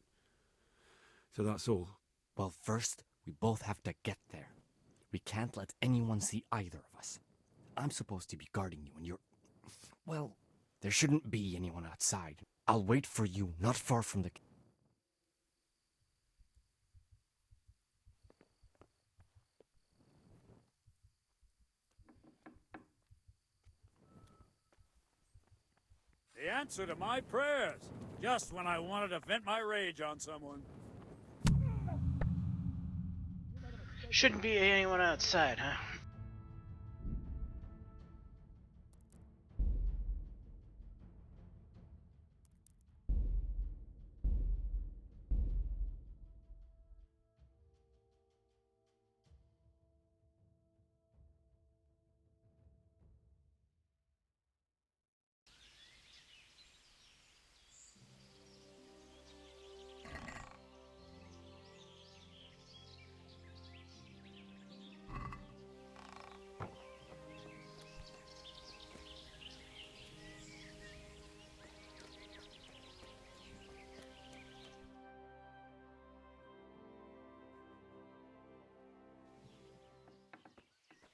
So that's all? Well, first, we both have to get there. We can't let anyone see either of us. I'm supposed to be guarding you and you're... Well, there shouldn't be anyone outside. I'll wait for you not far from the... The answer to my prayers, just when I wanted to vent my rage on someone. Shouldn't be anyone outside, huh?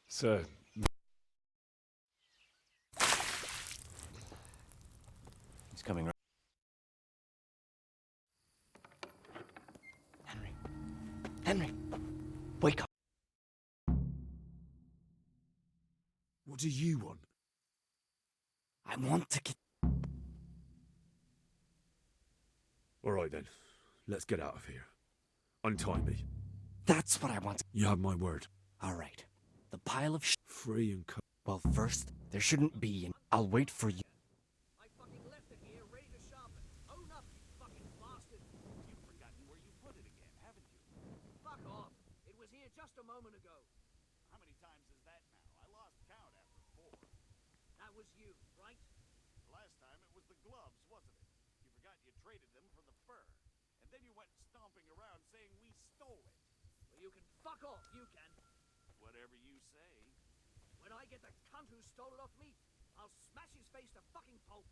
Sir. He's coming round. Henry, wake up. What do you want? I want to get... All right then, let's get out of here. Untie me. That's what I want. You have my word. All right. The pile of Free and covered. Well, first, there shouldn't be an... I'll wait for you. I fucking left it here, ready to sharpen. Own up, you fucking bastard. You've forgotten where you put it again, haven't you? Fuck off. It was here just a moment ago. How many times is that now? I lost count after 4. That was you, right? Last time it was the gloves, wasn't it? You forgot you traded them for the fur. And then you went stomping around saying we stole it. Well, you can fuck off, you can. Whatever you say. When I get the cunt who stole it off me, I'll smash his face to fucking pulp.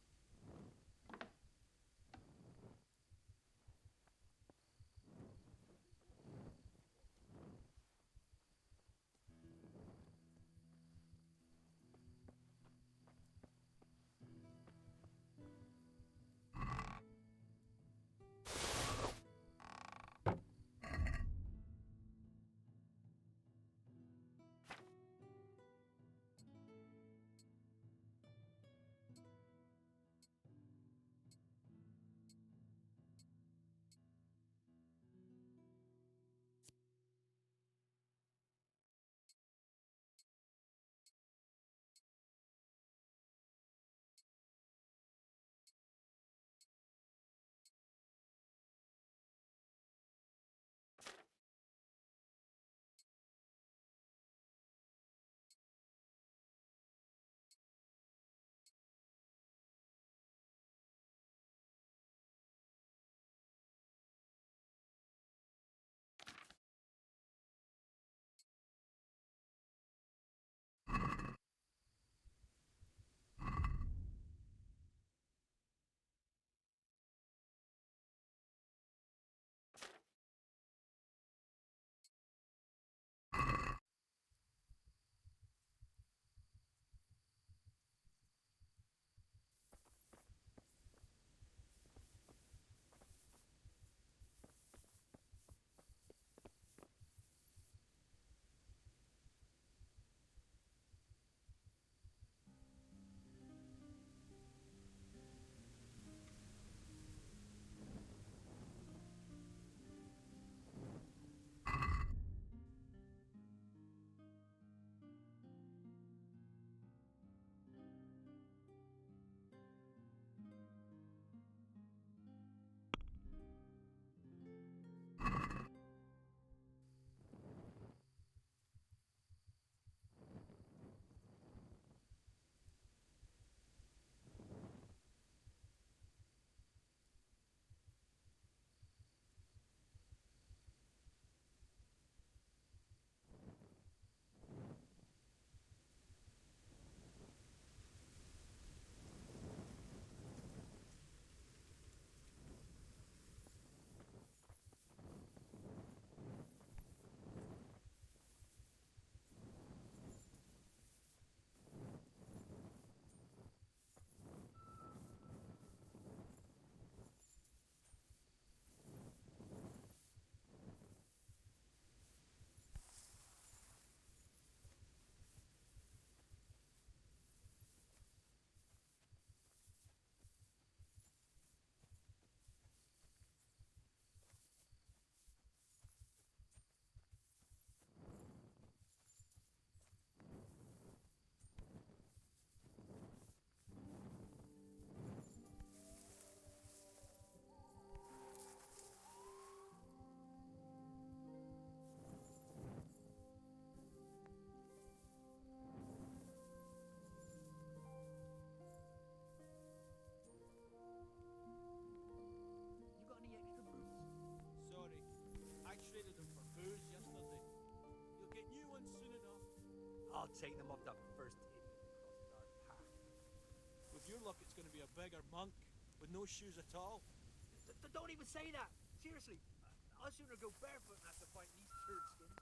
I'll take them off the first table across our path. With your luck, it's going to be a beggar monk with no shoes at all. Don't even say that! Seriously, I'd sooner go barefoot than have to fight these turd skins.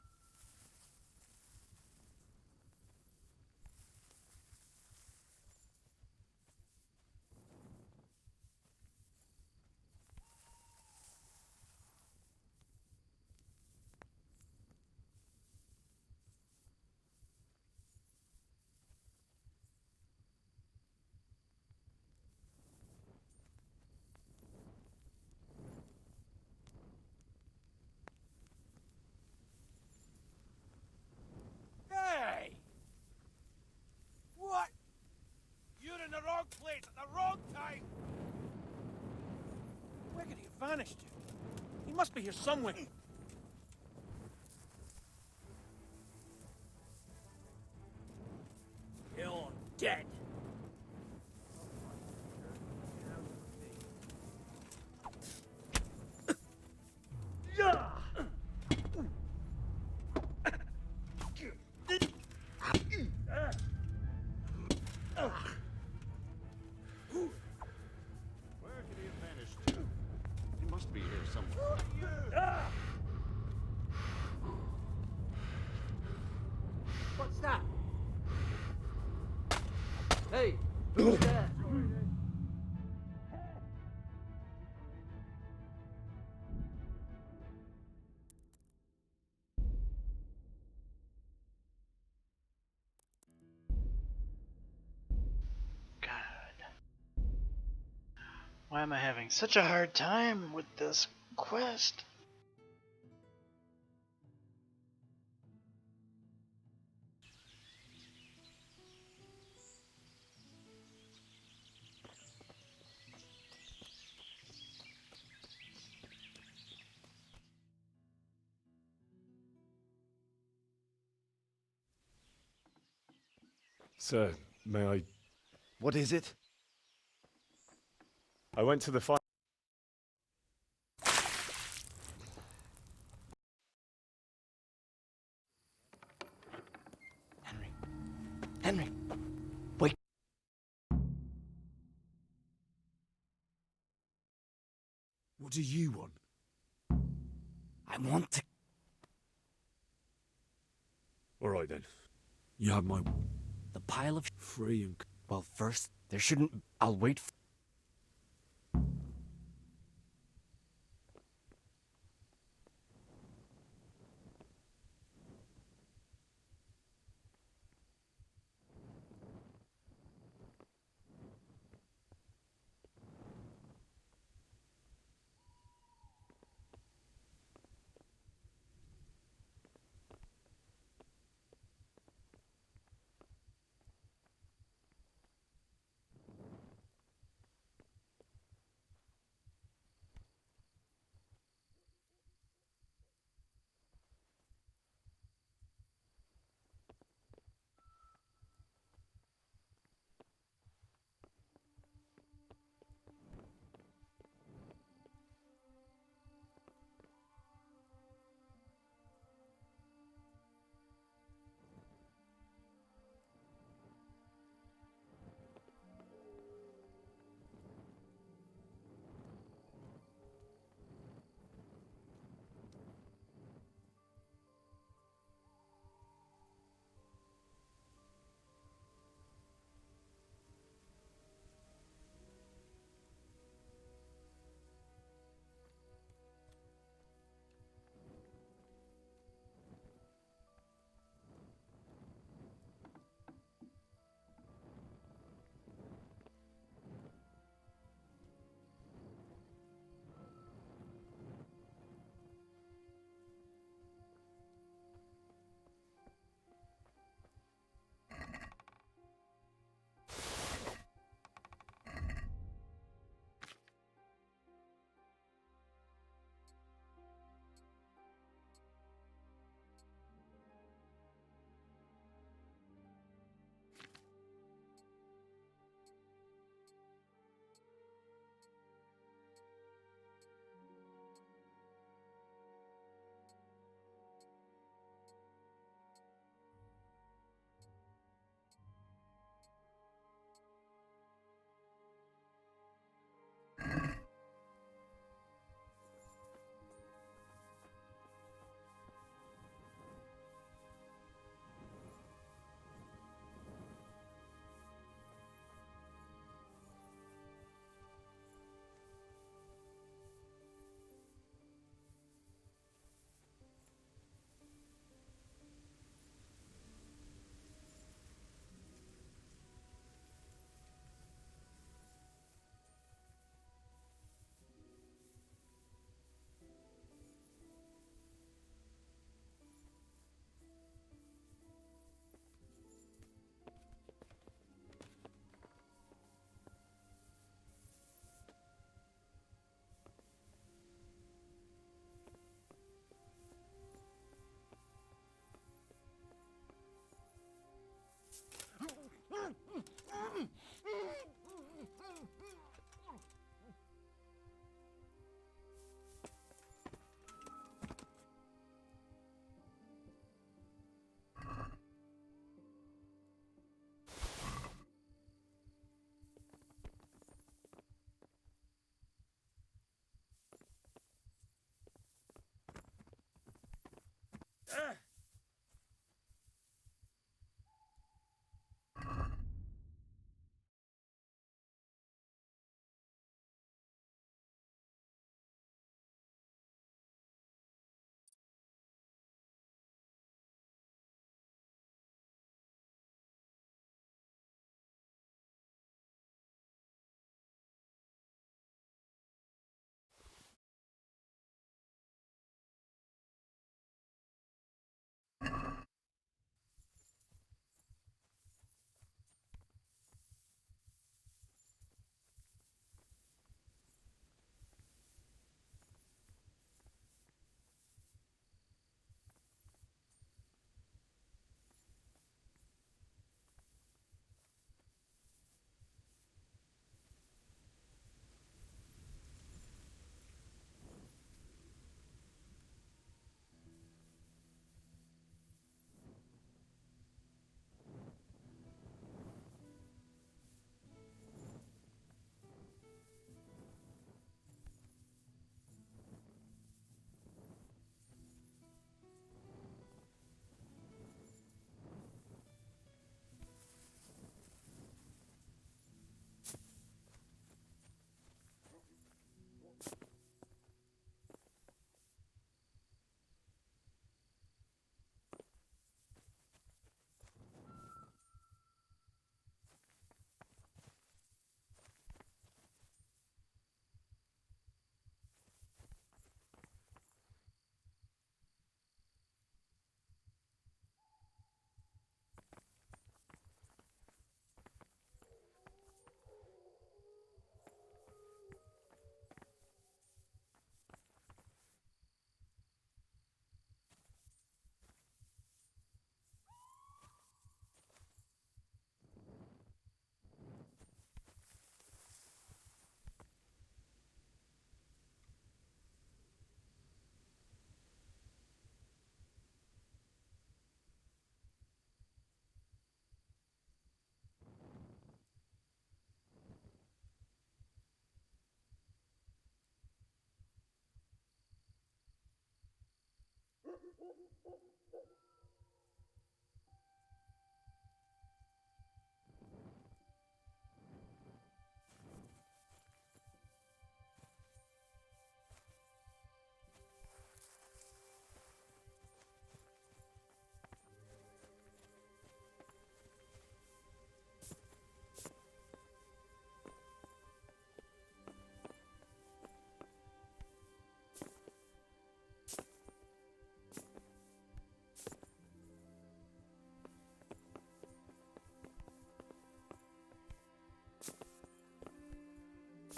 Hey! What? You're in the wrong place at the wrong time! Where could he have vanished to? He must be here somewhere. You're dead! Why am I having such a hard time with this quest? Sir, may I... What is it? I went to the fire... Henry, wait. What do you want? I want to... All right, then. You have my... The pile of... Free and... Well, first, there shouldn't... I'll wait...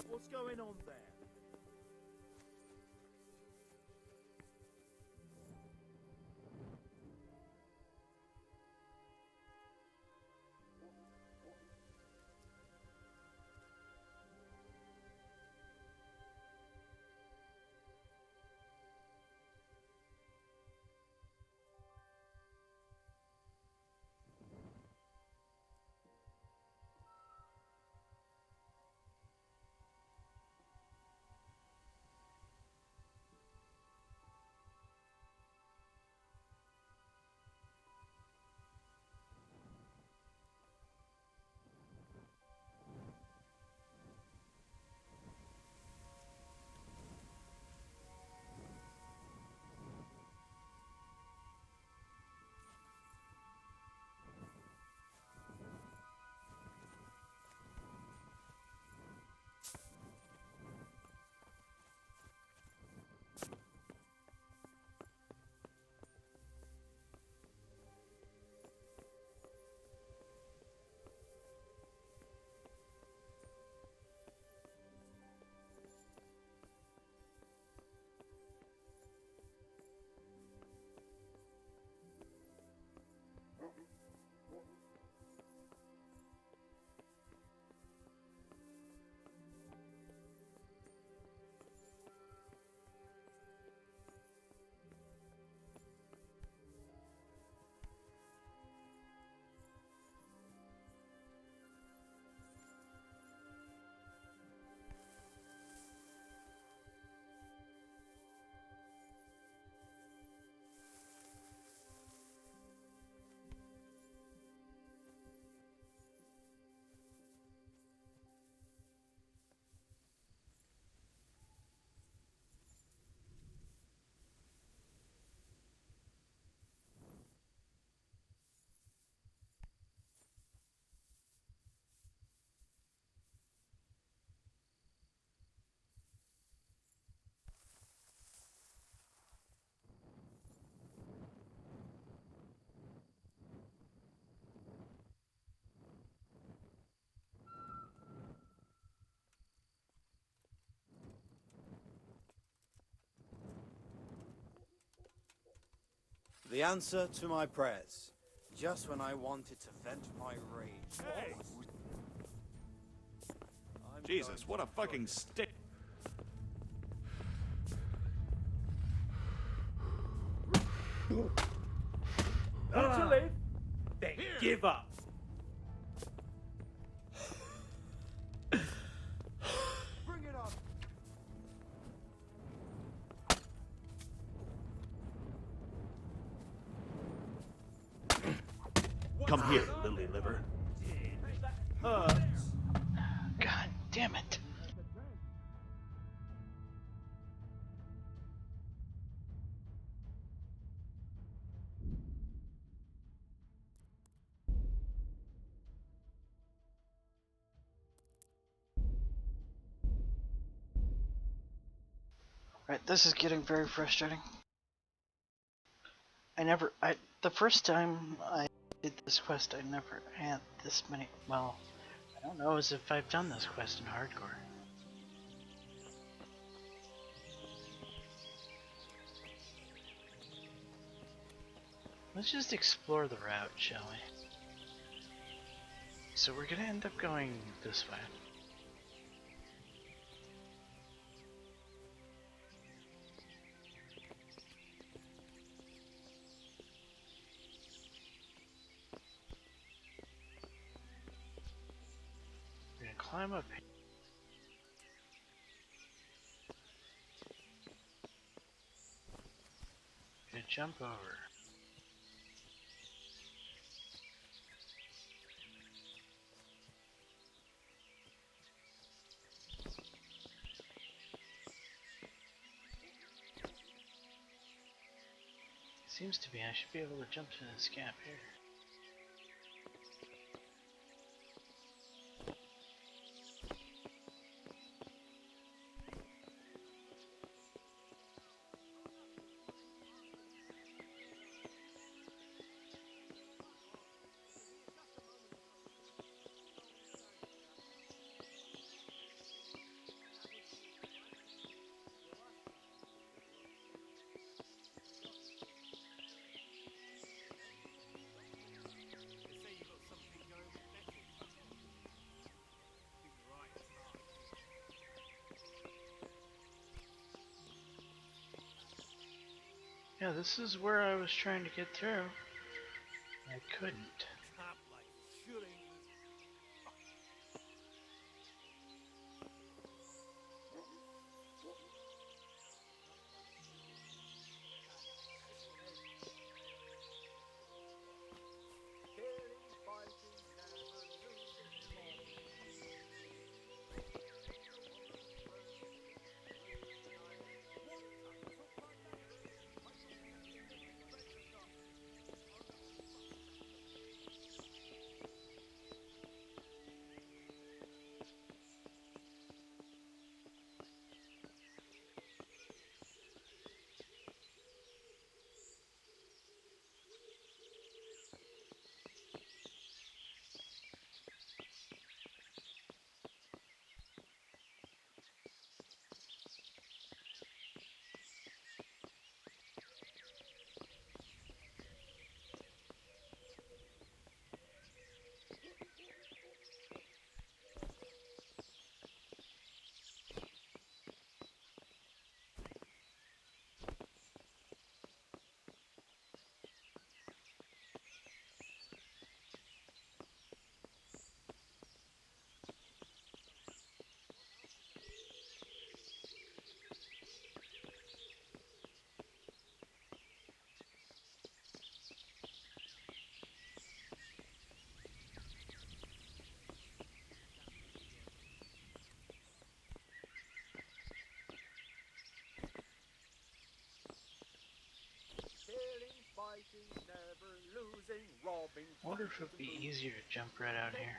What's going on there? The answer to my prayers. Just when I wanted to vent my rage. Hey! Jesus, what a fucking stick! Don't you leave? Then give up. Bring it up! Come here, lily liver. God damn it. Right, this is getting very frustrating. The first time I did this quest, I never had this many, well, I don't know as if I've done this quest in hardcore. Let's just explore the route, shall we? So we're gonna end up going this way. We're gonna climb up here. We're gonna jump over. Seems to be I should be able to jump to this gap here. Yeah, this is where I was trying to get through. I couldn't. I wonder if it would be easier to jump right out here.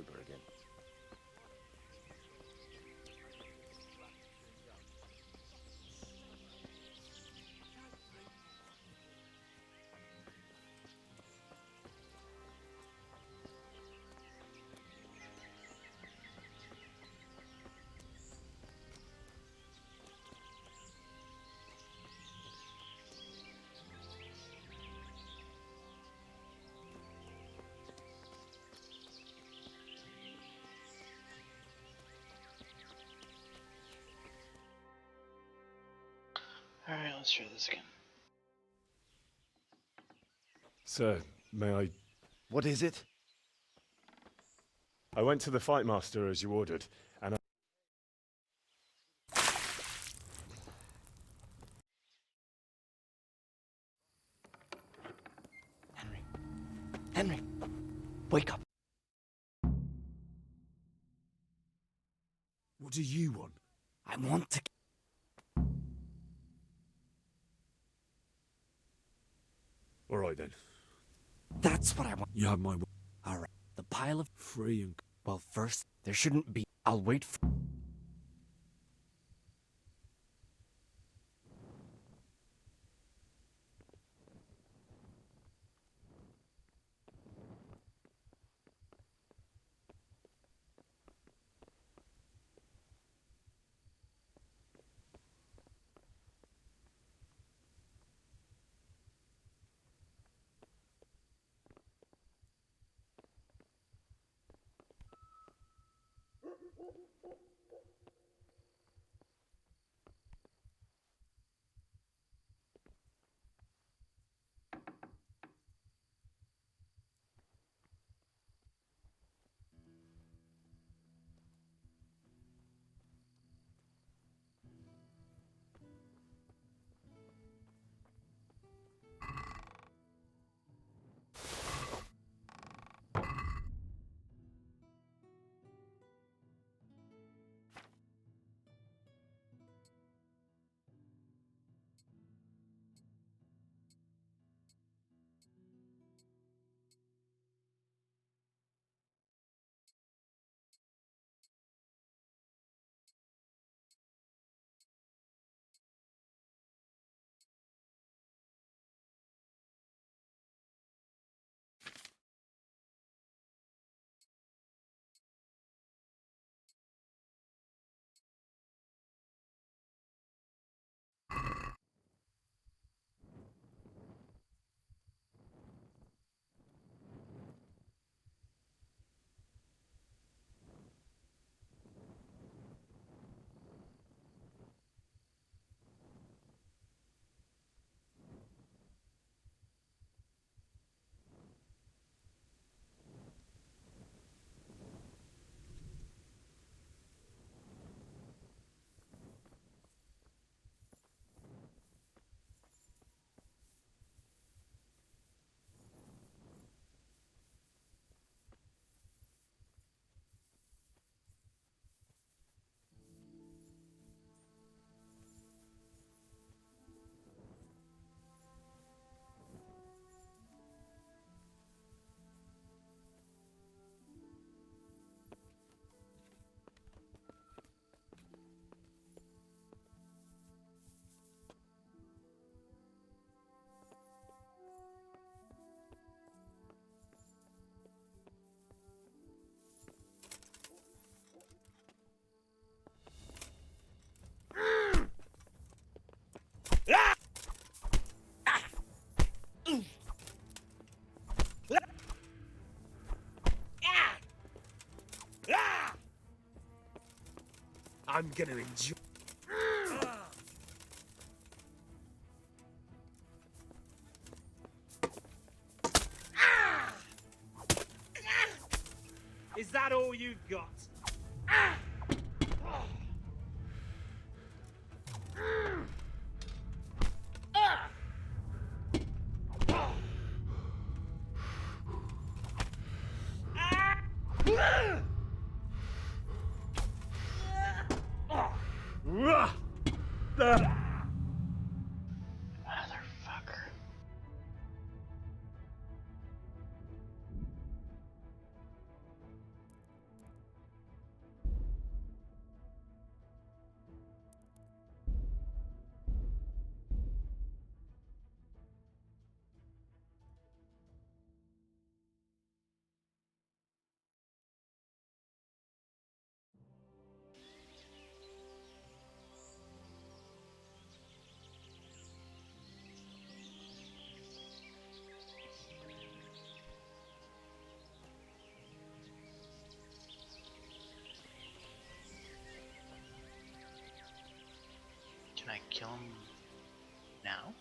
sober again. Alright, let's try this again. Sir, may I... What is it? I went to the Fight Master as you ordered, and Henry, wake up. What do you want? I want to... All right then. That's what I want. You have my word. All right. The pile of... Free and... Well, first, there shouldn't be... I'll wait for... I'm gonna enjoy... Is that all you've got? Motherfucker. kill him now?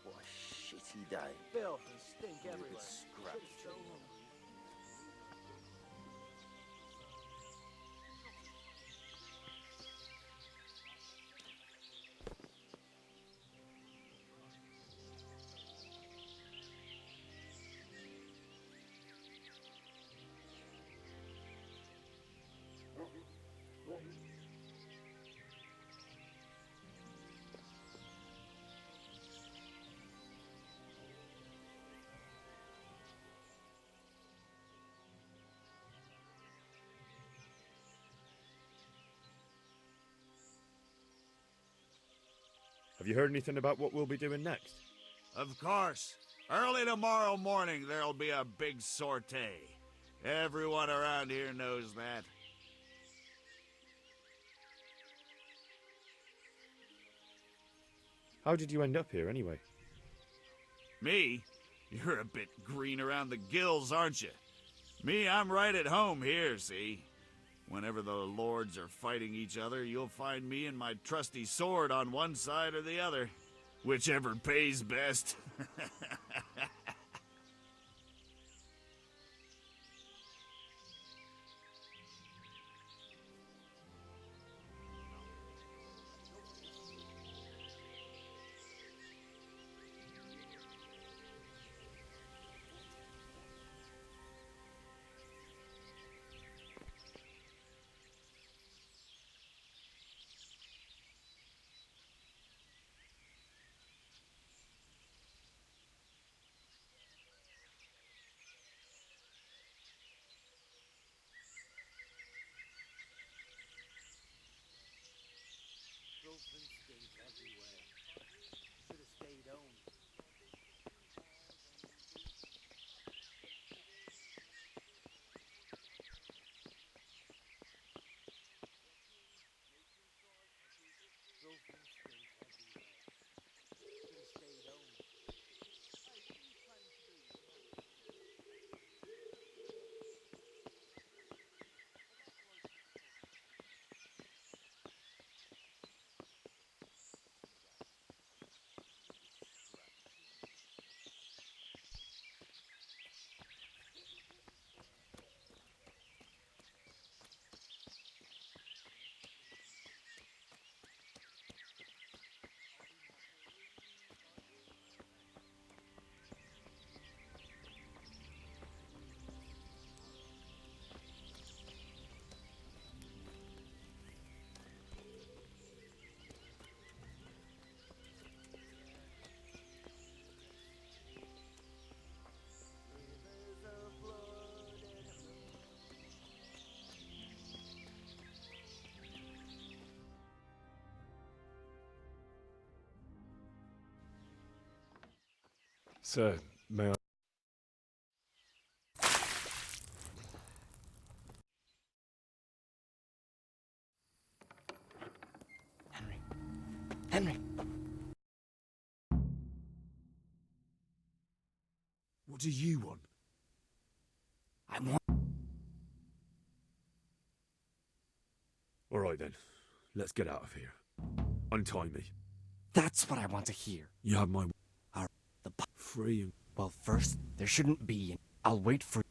What a shitty day. Filth and stink Look at everywhere. scrap So tree. Have you heard anything about what we'll be doing next? Of course. Early tomorrow morning, there'll be a big sortie. Everyone around here knows that. How did you end up here, anyway? Me? You're a bit green around the gills, aren't you? Me, I'm right at home here, see? Whenever the lords are fighting each other, you'll find me and my trusty sword on one side or the other. Whichever pays best. Should have stayed home. Sir, may I... Henry! What do you want? I want... All right then, let's get out of here. Untie me. That's what I want to hear. You have my... Free and... Well, first, there shouldn't be... I'll wait for...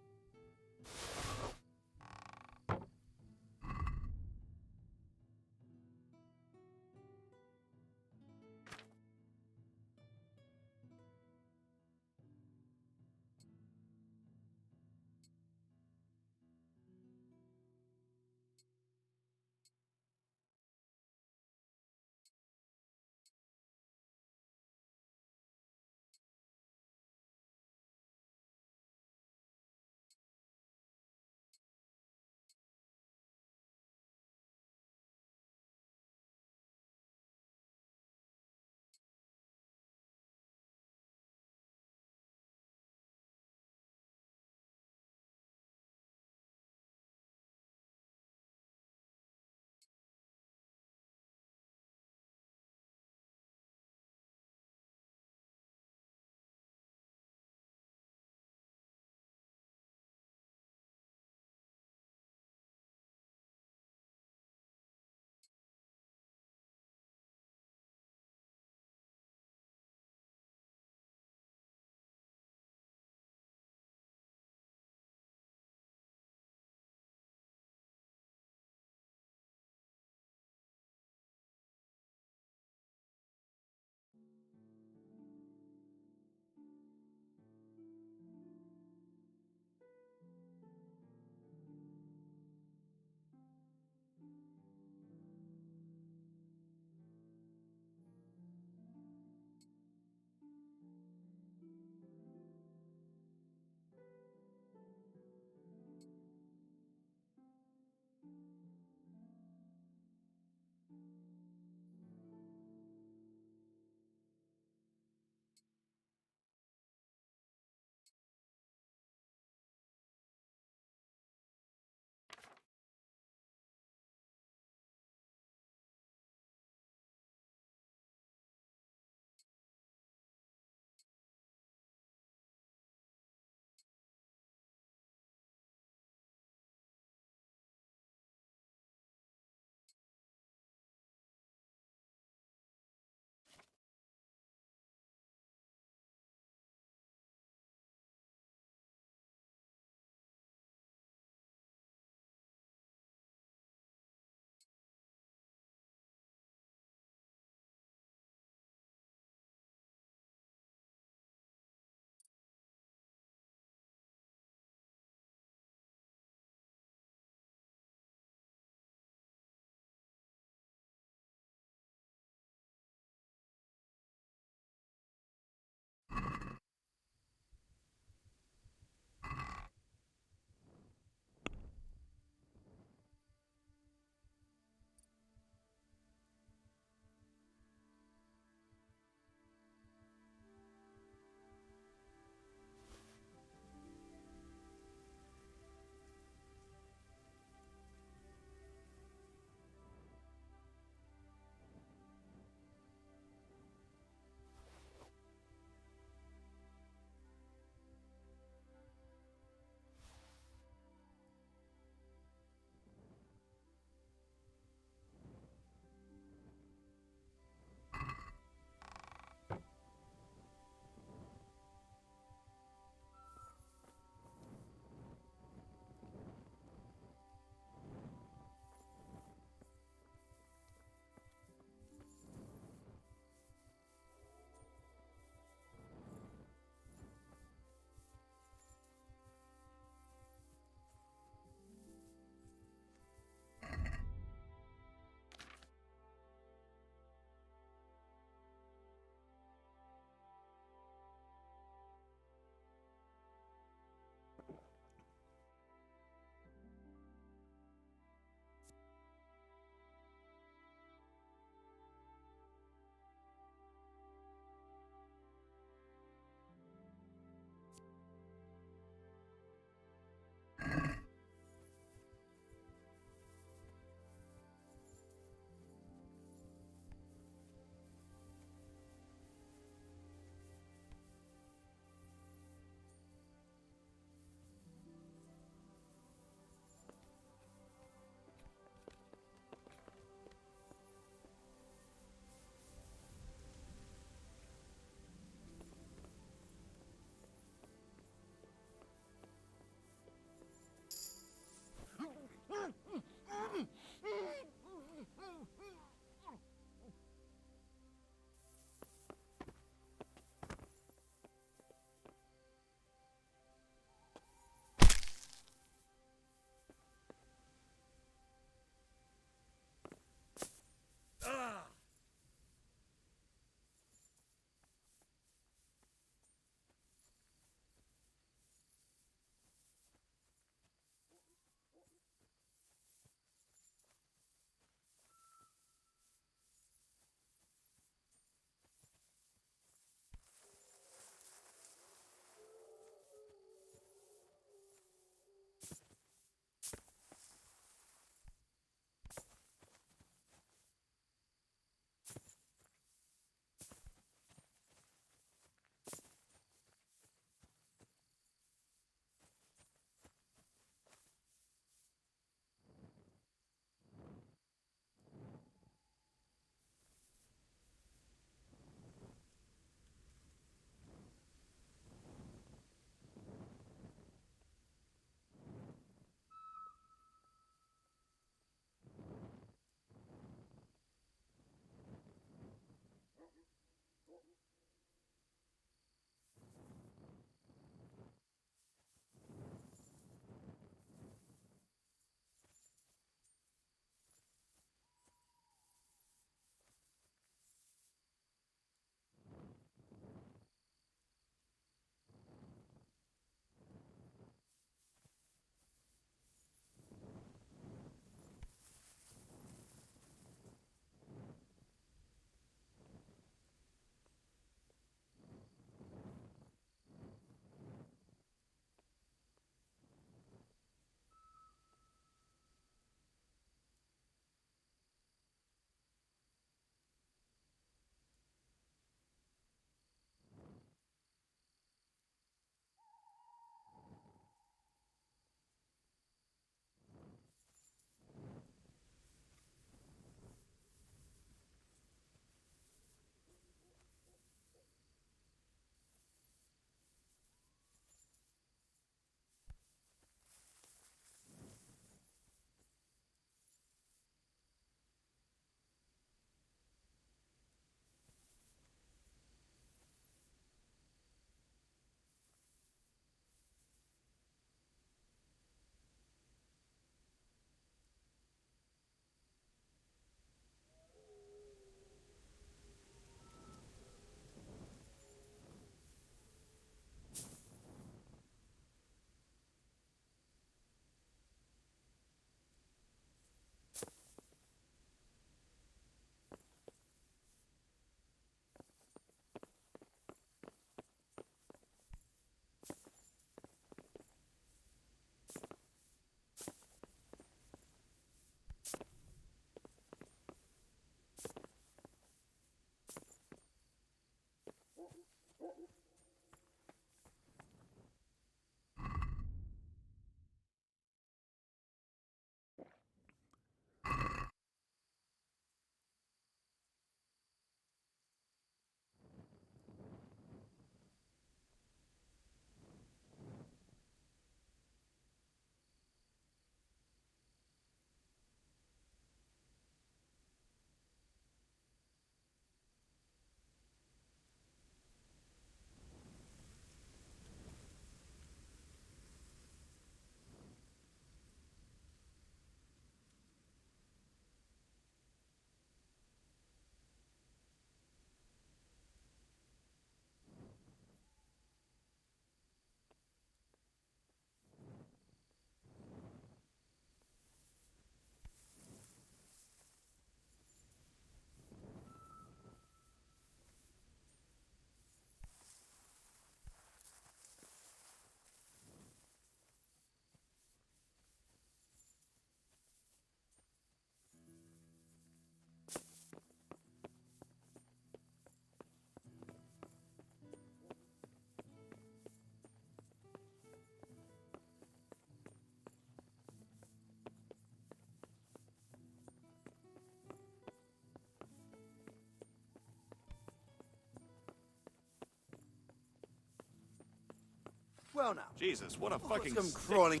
well now. Jesus, what a fucking Come sick- crawling.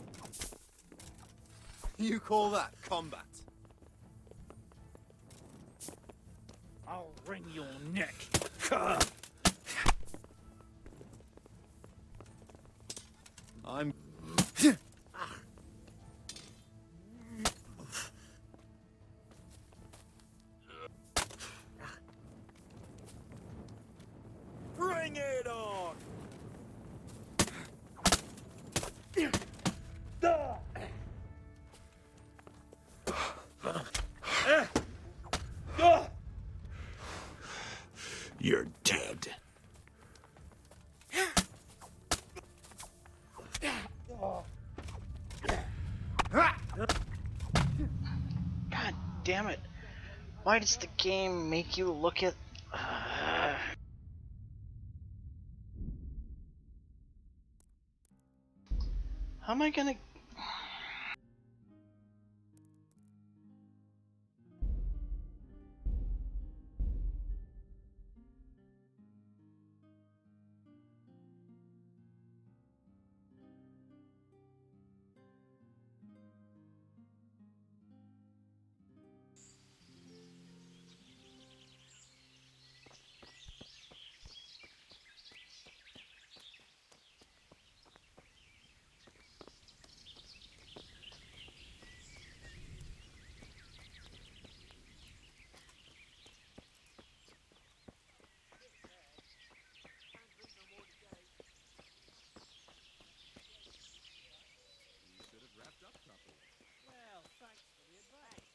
You call that combat? I'll wring your neck. I'm... Bring it on! You're dead. God damn it. Why does the game make you look at... How am I gonna... Well, thanks for the advice.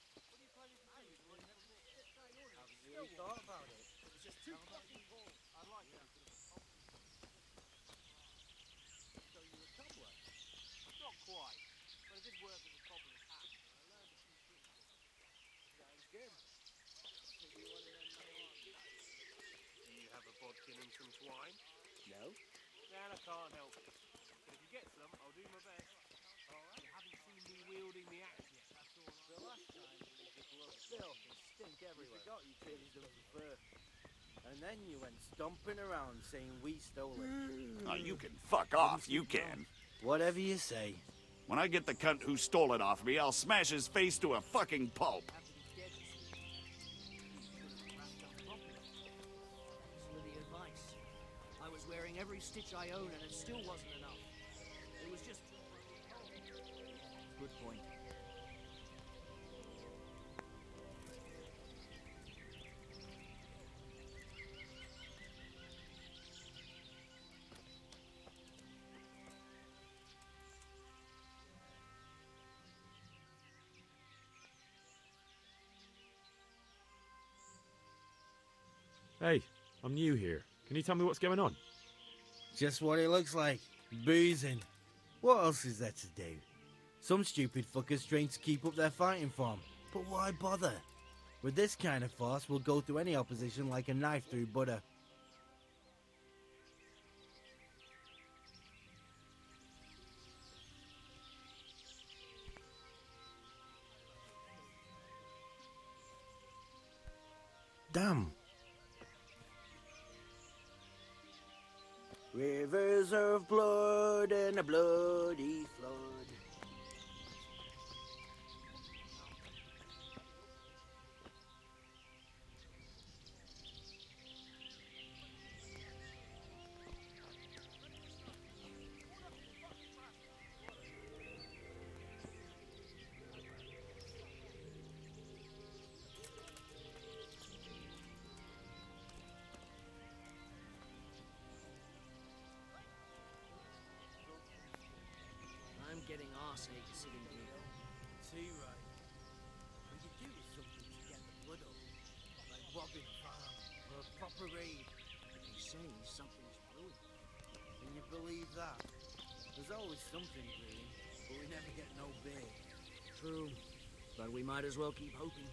What are you planning to do? Haven't really thought about it. It was just too fucking cold. I'd like to show you a cobbler. Not quite, but I did work as a cobbler's hat, and I learned a few tricks. Sounds good. So do you want to then do you have a bodkin and some twine? No. Then I can't help you. But if you get some, I'll do my best. Alright. You haven't seen me wielding the axe yet, that's all right. The last time it was the blood filth and stink everywhere. You forgot you traded them for fur. And then you went stomping around saying we stole it. Oh, you can fuck off, you can. Whatever you say. When I get the cunt who stole it off me, I'll smash his face to a fucking pulp. Thanks for the advice. I was wearing every stitch I own and it still wasn't enough. It was just... Good point. Hey, I'm new here. Can you tell me what's going on? Just what it looks like. Boozing. What else is there to do? Some stupid fuckers trained to keep up their fighting form. But why bother? With this kind of force, we'll go through any opposition like a knife through butter. Damn. Rivers of blood and a bloody flood. I'm getting arseache sitting here. Too right. We could do with something to get the blood up. Like robbing a farm or a proper raid. You say something's brewing. Can you believe that? There's always something brewing, but we never get no beer. True, but we might as well keep hoping.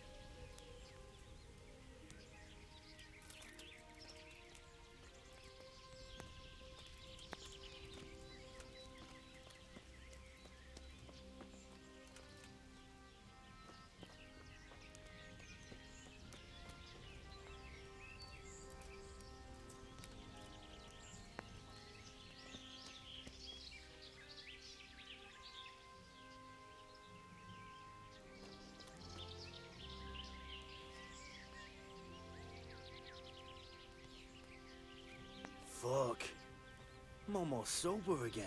almost sober again.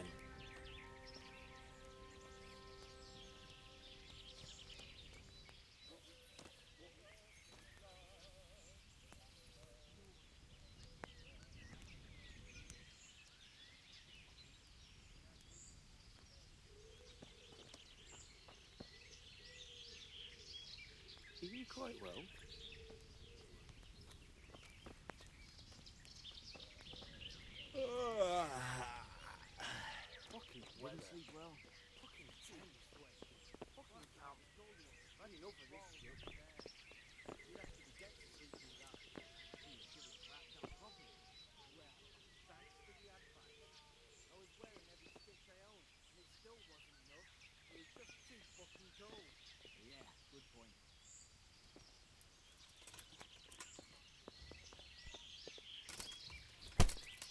Are you quite well? Fucking weather. Sleep well. Fucking tense. Fucking can't. I've had enough of this shit. You'd have to be dead to sleep through that. You should have cracked up properly. Well, thanks for the advice. I was wearing every stitch I owned, and it still wasn't enough. It was just too fucking cold. Yeah, good point.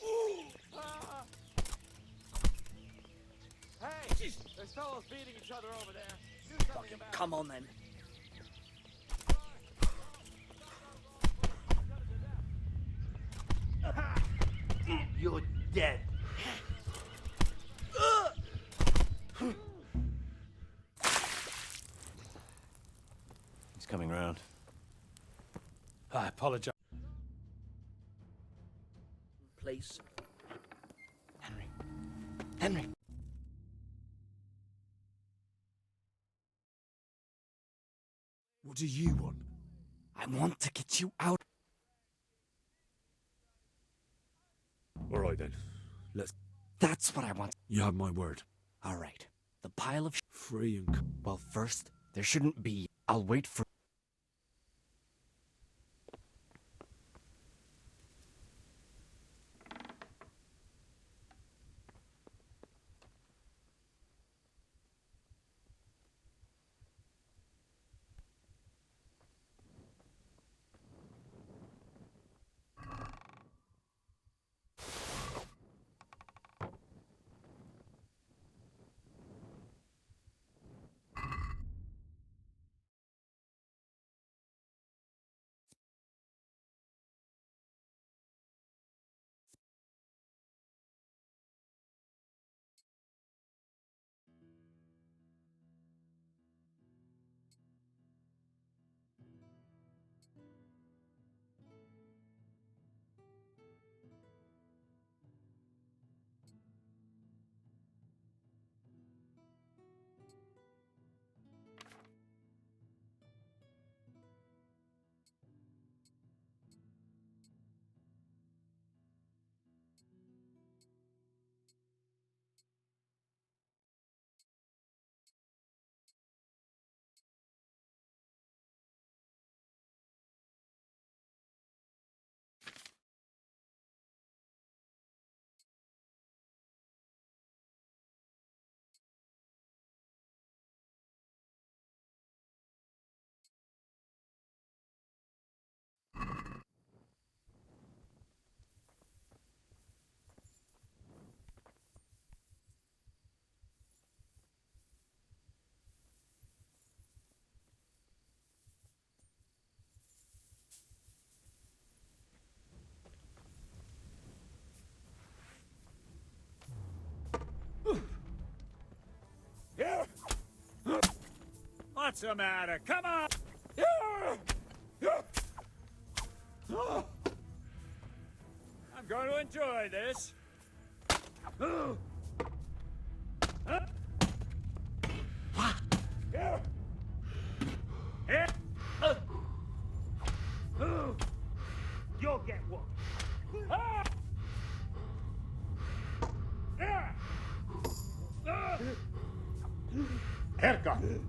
Hey! There's fellows beating each other over there. Do something about it. Come on then. You're dead. He's coming round. I apologize. Place. Henry. What do you want? I want to get you out. All right then. Let's. That's what I want. You have my word. All right. The pile of free and. Well, first, there shouldn't be. I'll wait for. What's the matter? Come on! I'm going to enjoy this. You'll get one. Herka!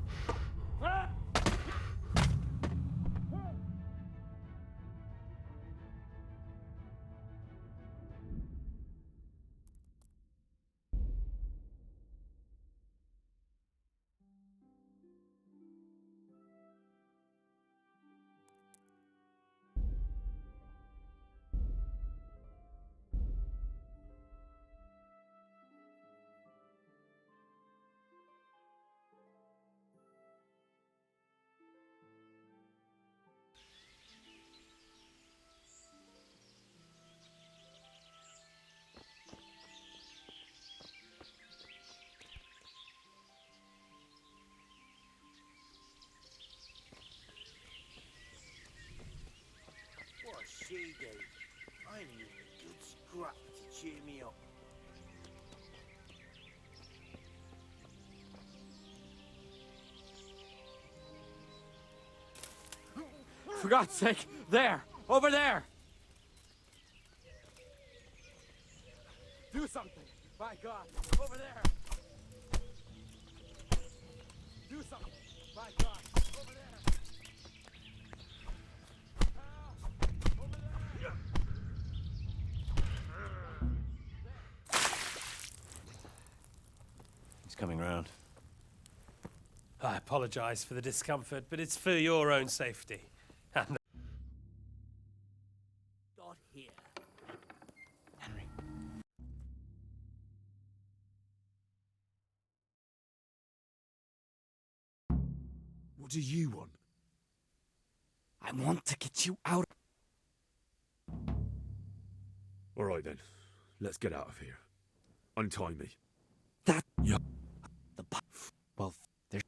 GD. I need a good scrap to cheer me up. For God's sake, there! Over there! Do something! By God, over there! Do something! By God, over there! He's coming round. I apologize for the discomfort, but it's for your own safety. And God here. Henry. What do you want? I want to get you out. All right then, let's get out of here. Untie me. That. Yeah. Well, there's.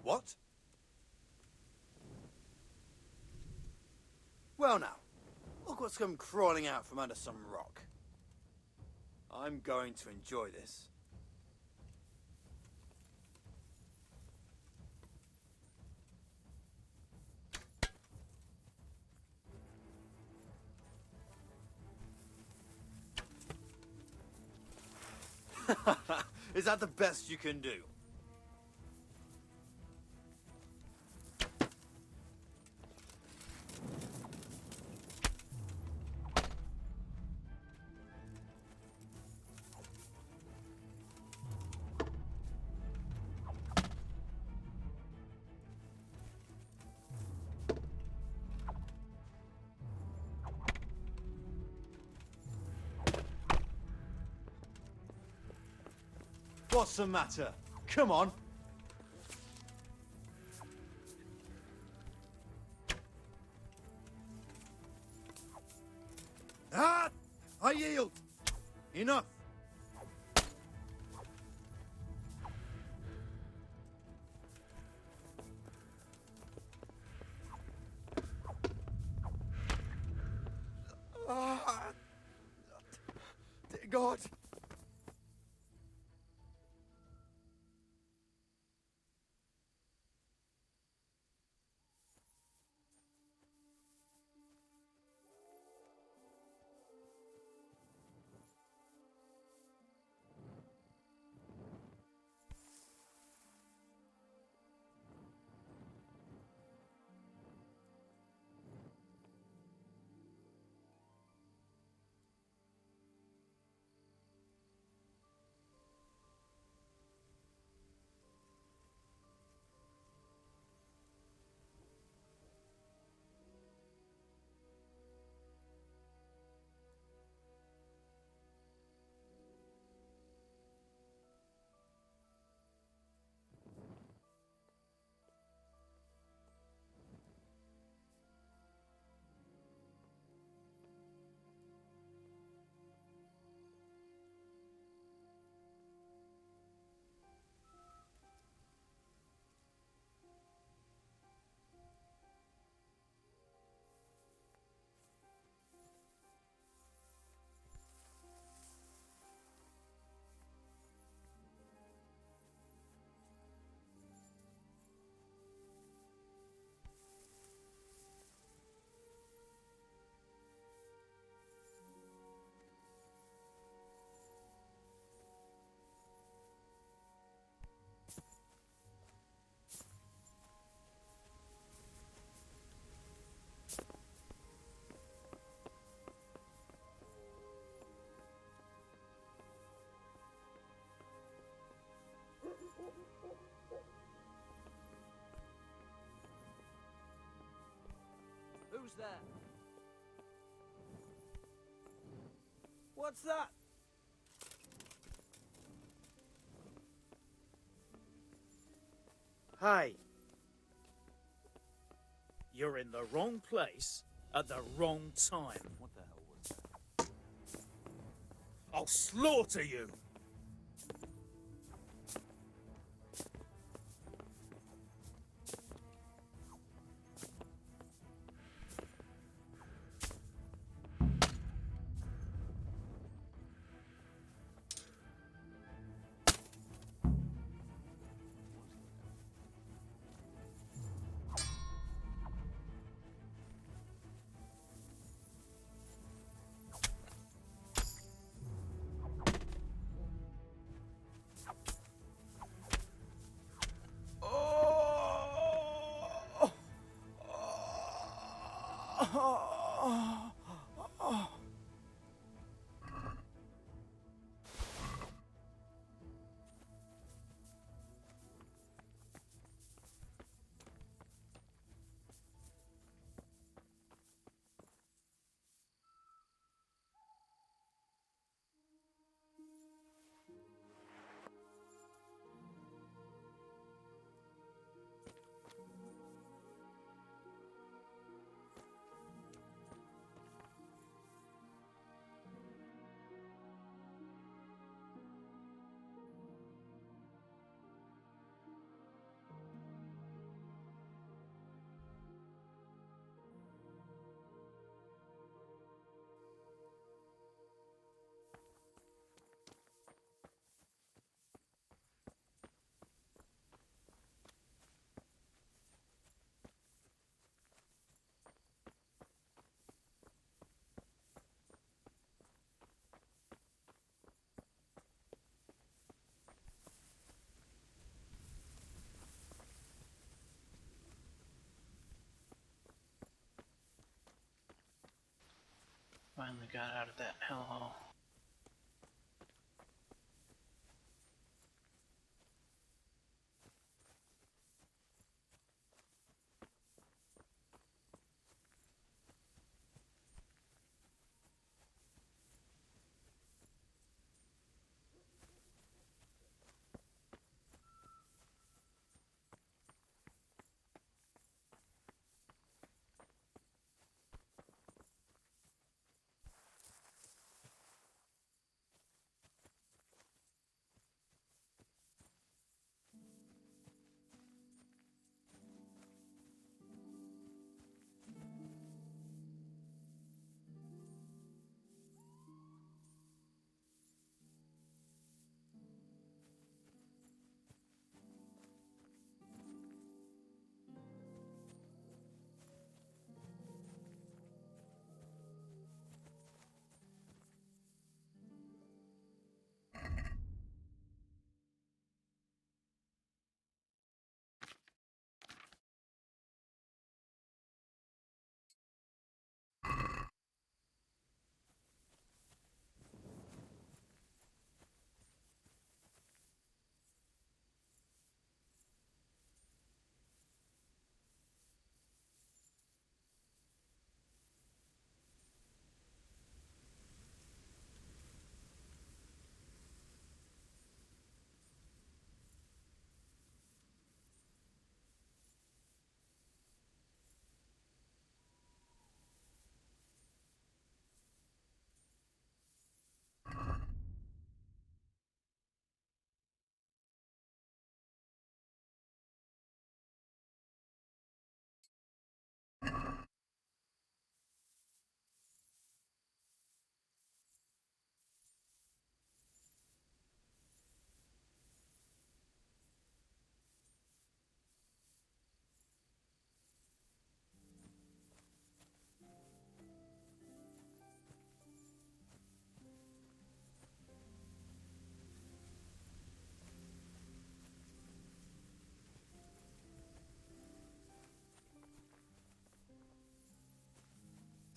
What? Well now, look what's come crawling out from under some rock. I'm going to enjoy this. Is that the best you can do? What's the matter? Come on. Ah! I yield. Enough. Ah! Dear God. Who's there? What's that? Hey. You're in the wrong place at the wrong time. What the hell was that? I'll slaughter you! finally got out of that hellhole.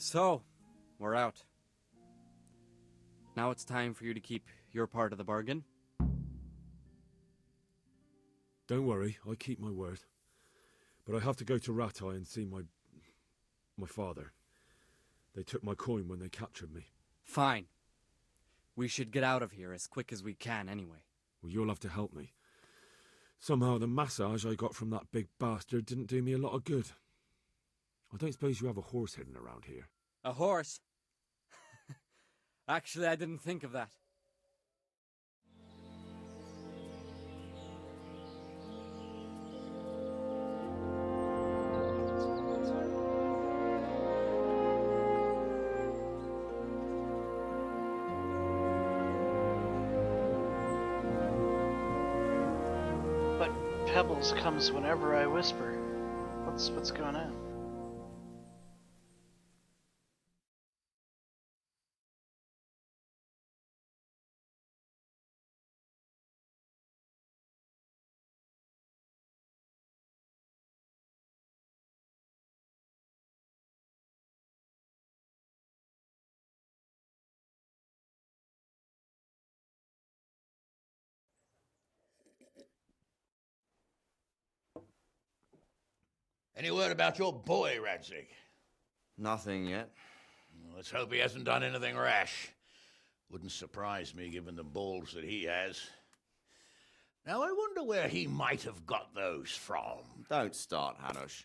So, we're out. Now it's time for you to keep your part of the bargain. Don't worry, I keep my word. But I have to go to Ratai and see my father. They took my coin when they captured me. Fine. We should get out of here as quick as we can anyway. Well, you'll have to help me. Somehow the massage I got from that big bastard didn't do me a lot of good. I don't suppose you have a horse hidden around here. A horse? Actually, I didn't think of that. But Pebbles comes whenever I whisper. What's going on? Any word about your boy, Radzig? Nothing yet. Let's hope he hasn't done anything rash. Wouldn't surprise me, given the balls that he has. Now, I wonder where he might have got those from. Don't start, Hanush.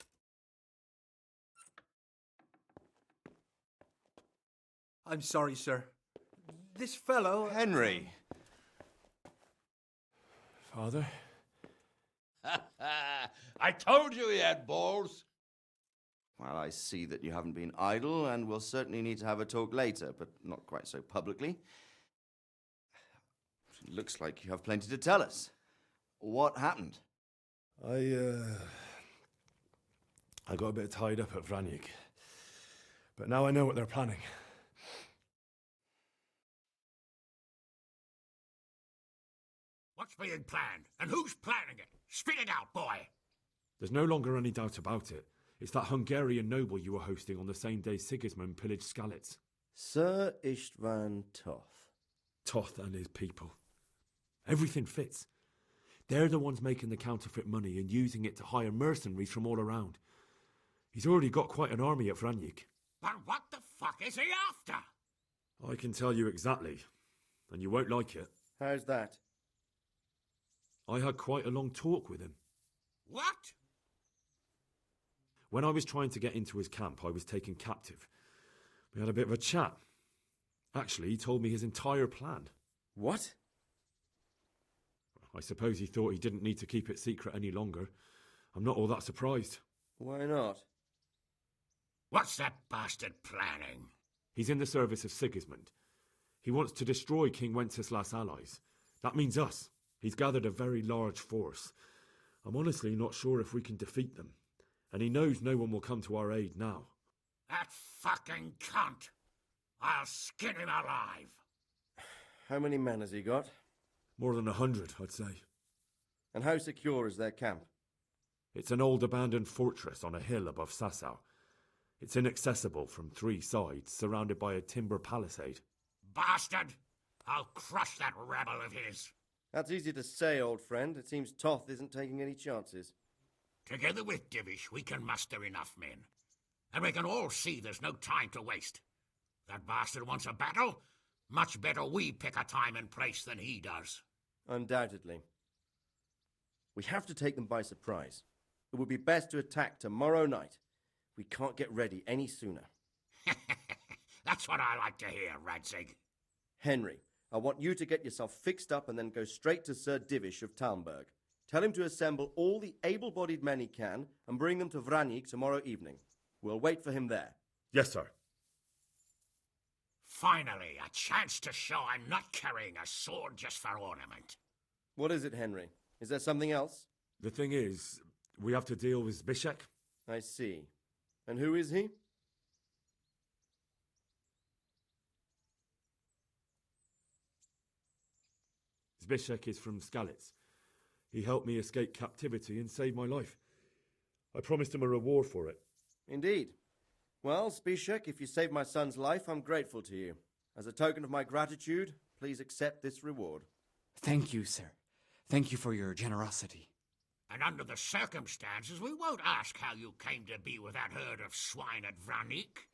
I'm sorry, sir. This fellow... Henry! Father? I told you he had balls. Well, I see that you haven't been idle, and we'll certainly need to have a talk later, but not quite so publicly. It looks like you have plenty to tell us. What happened? I got a bit tied up at Vanik. But now I know what they're planning. What's being planned? And who's planning it? Spit it out, boy! There's no longer any doubt about it. It's that Hungarian noble you were hosting on the same day Sigismund pillaged Skalitz. Sir Istvan Toth. Toth and his people. Everything fits. They're the ones making the counterfeit money and using it to hire mercenaries from all around. He's already got quite an army at Vanik. But what the fuck is he after? I can tell you exactly, and you won't like it. How's that? I had quite a long talk with him. What? When I was trying to get into his camp, I was taken captive. We had a bit of a chat. Actually, he told me his entire plan. What? I suppose he thought he didn't need to keep it secret any longer. I'm not all that surprised. Why not? What's that bastard planning? He's in the service of Sigismund. He wants to destroy King Wenceslas' allies. That means us. He's gathered a very large force. I'm honestly not sure if we can defeat them. And he knows no one will come to our aid now. That fucking cunt! I'll skin him alive! How many men has he got? More than 100, I'd say. And how secure is their camp? It's an old abandoned fortress on a hill above Sasau. It's inaccessible from 3 sides, surrounded by a timber palisade. Bastard! I'll crush that rebel of his! That's easy to say, old friend. It seems Toth isn't taking any chances. Together with Divish, we can muster enough men. And we can all see there's no time to waste. That bastard wants a battle? Much better we pick a time and place than he does. Undoubtedly. We have to take them by surprise. It would be best to attack tomorrow night. We can't get ready any sooner. That's what I like to hear, Radzig. Henry, I want you to get yourself fixed up and then go straight to Sir Divish of Talmberg. Tell him to assemble all the able-bodied men he can and bring them to Vanik tomorrow evening. We'll wait for him there. Yes, sir. Finally, a chance to show I'm not carrying a sword just for ornament. What is it, Henry? Is there something else? The thing is, we have to deal with Zbyszek. I see. And who is he? Zbyszek is from Skalitz. He helped me escape captivity and saved my life. I promised him a reward for it. Indeed. Well, Zbyszek, if you saved my son's life, I'm grateful to you. As a token of my gratitude, please accept this reward. Thank you, sir. Thank you for your generosity. And under the circumstances, we won't ask how you came to be with that herd of swine at Vanik.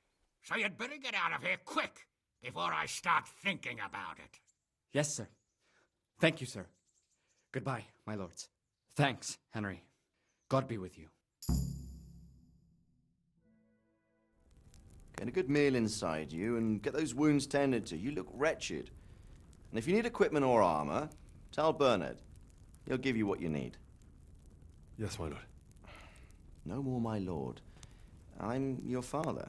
So you'd better get out of here quick, before I start thinking about it. Yes, sir. Thank you, sir. Goodbye, my lords. Thanks, Henry. God be with you. Get a good meal inside you and get those wounds tended to. You look wretched. And if you need equipment or armor, tell Bernard. He'll give you what you need. Yes, my lord. No more, my lord. I'm your father.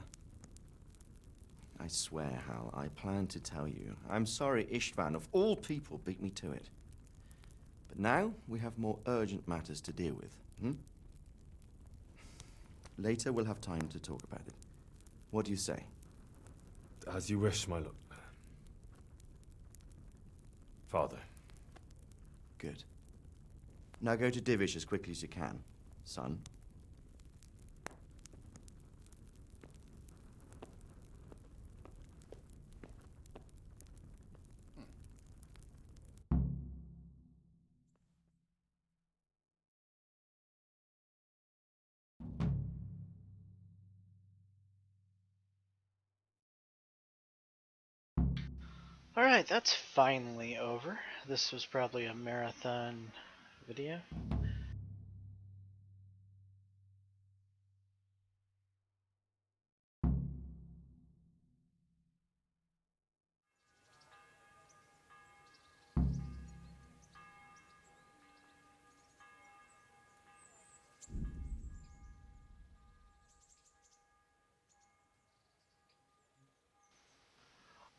I swear, Hal, I plan to tell you. I'm sorry Istvan, of all people, beat me to it. But now we have more urgent matters to deal with. Later we'll have time to talk about it. What do you say? As you wish, my lord. Father. Good. Now go to Divish as quickly as you can, son. Alright, that's finally over. This was probably a marathon video.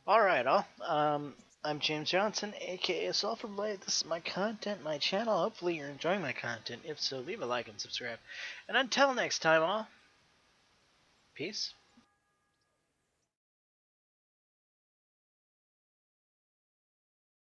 Alright, all. I'm James Johnson, aka Sulfurblade. This is my content, my channel. Hopefully you're enjoying my content. If so, leave a like and subscribe. And until next time, all, peace.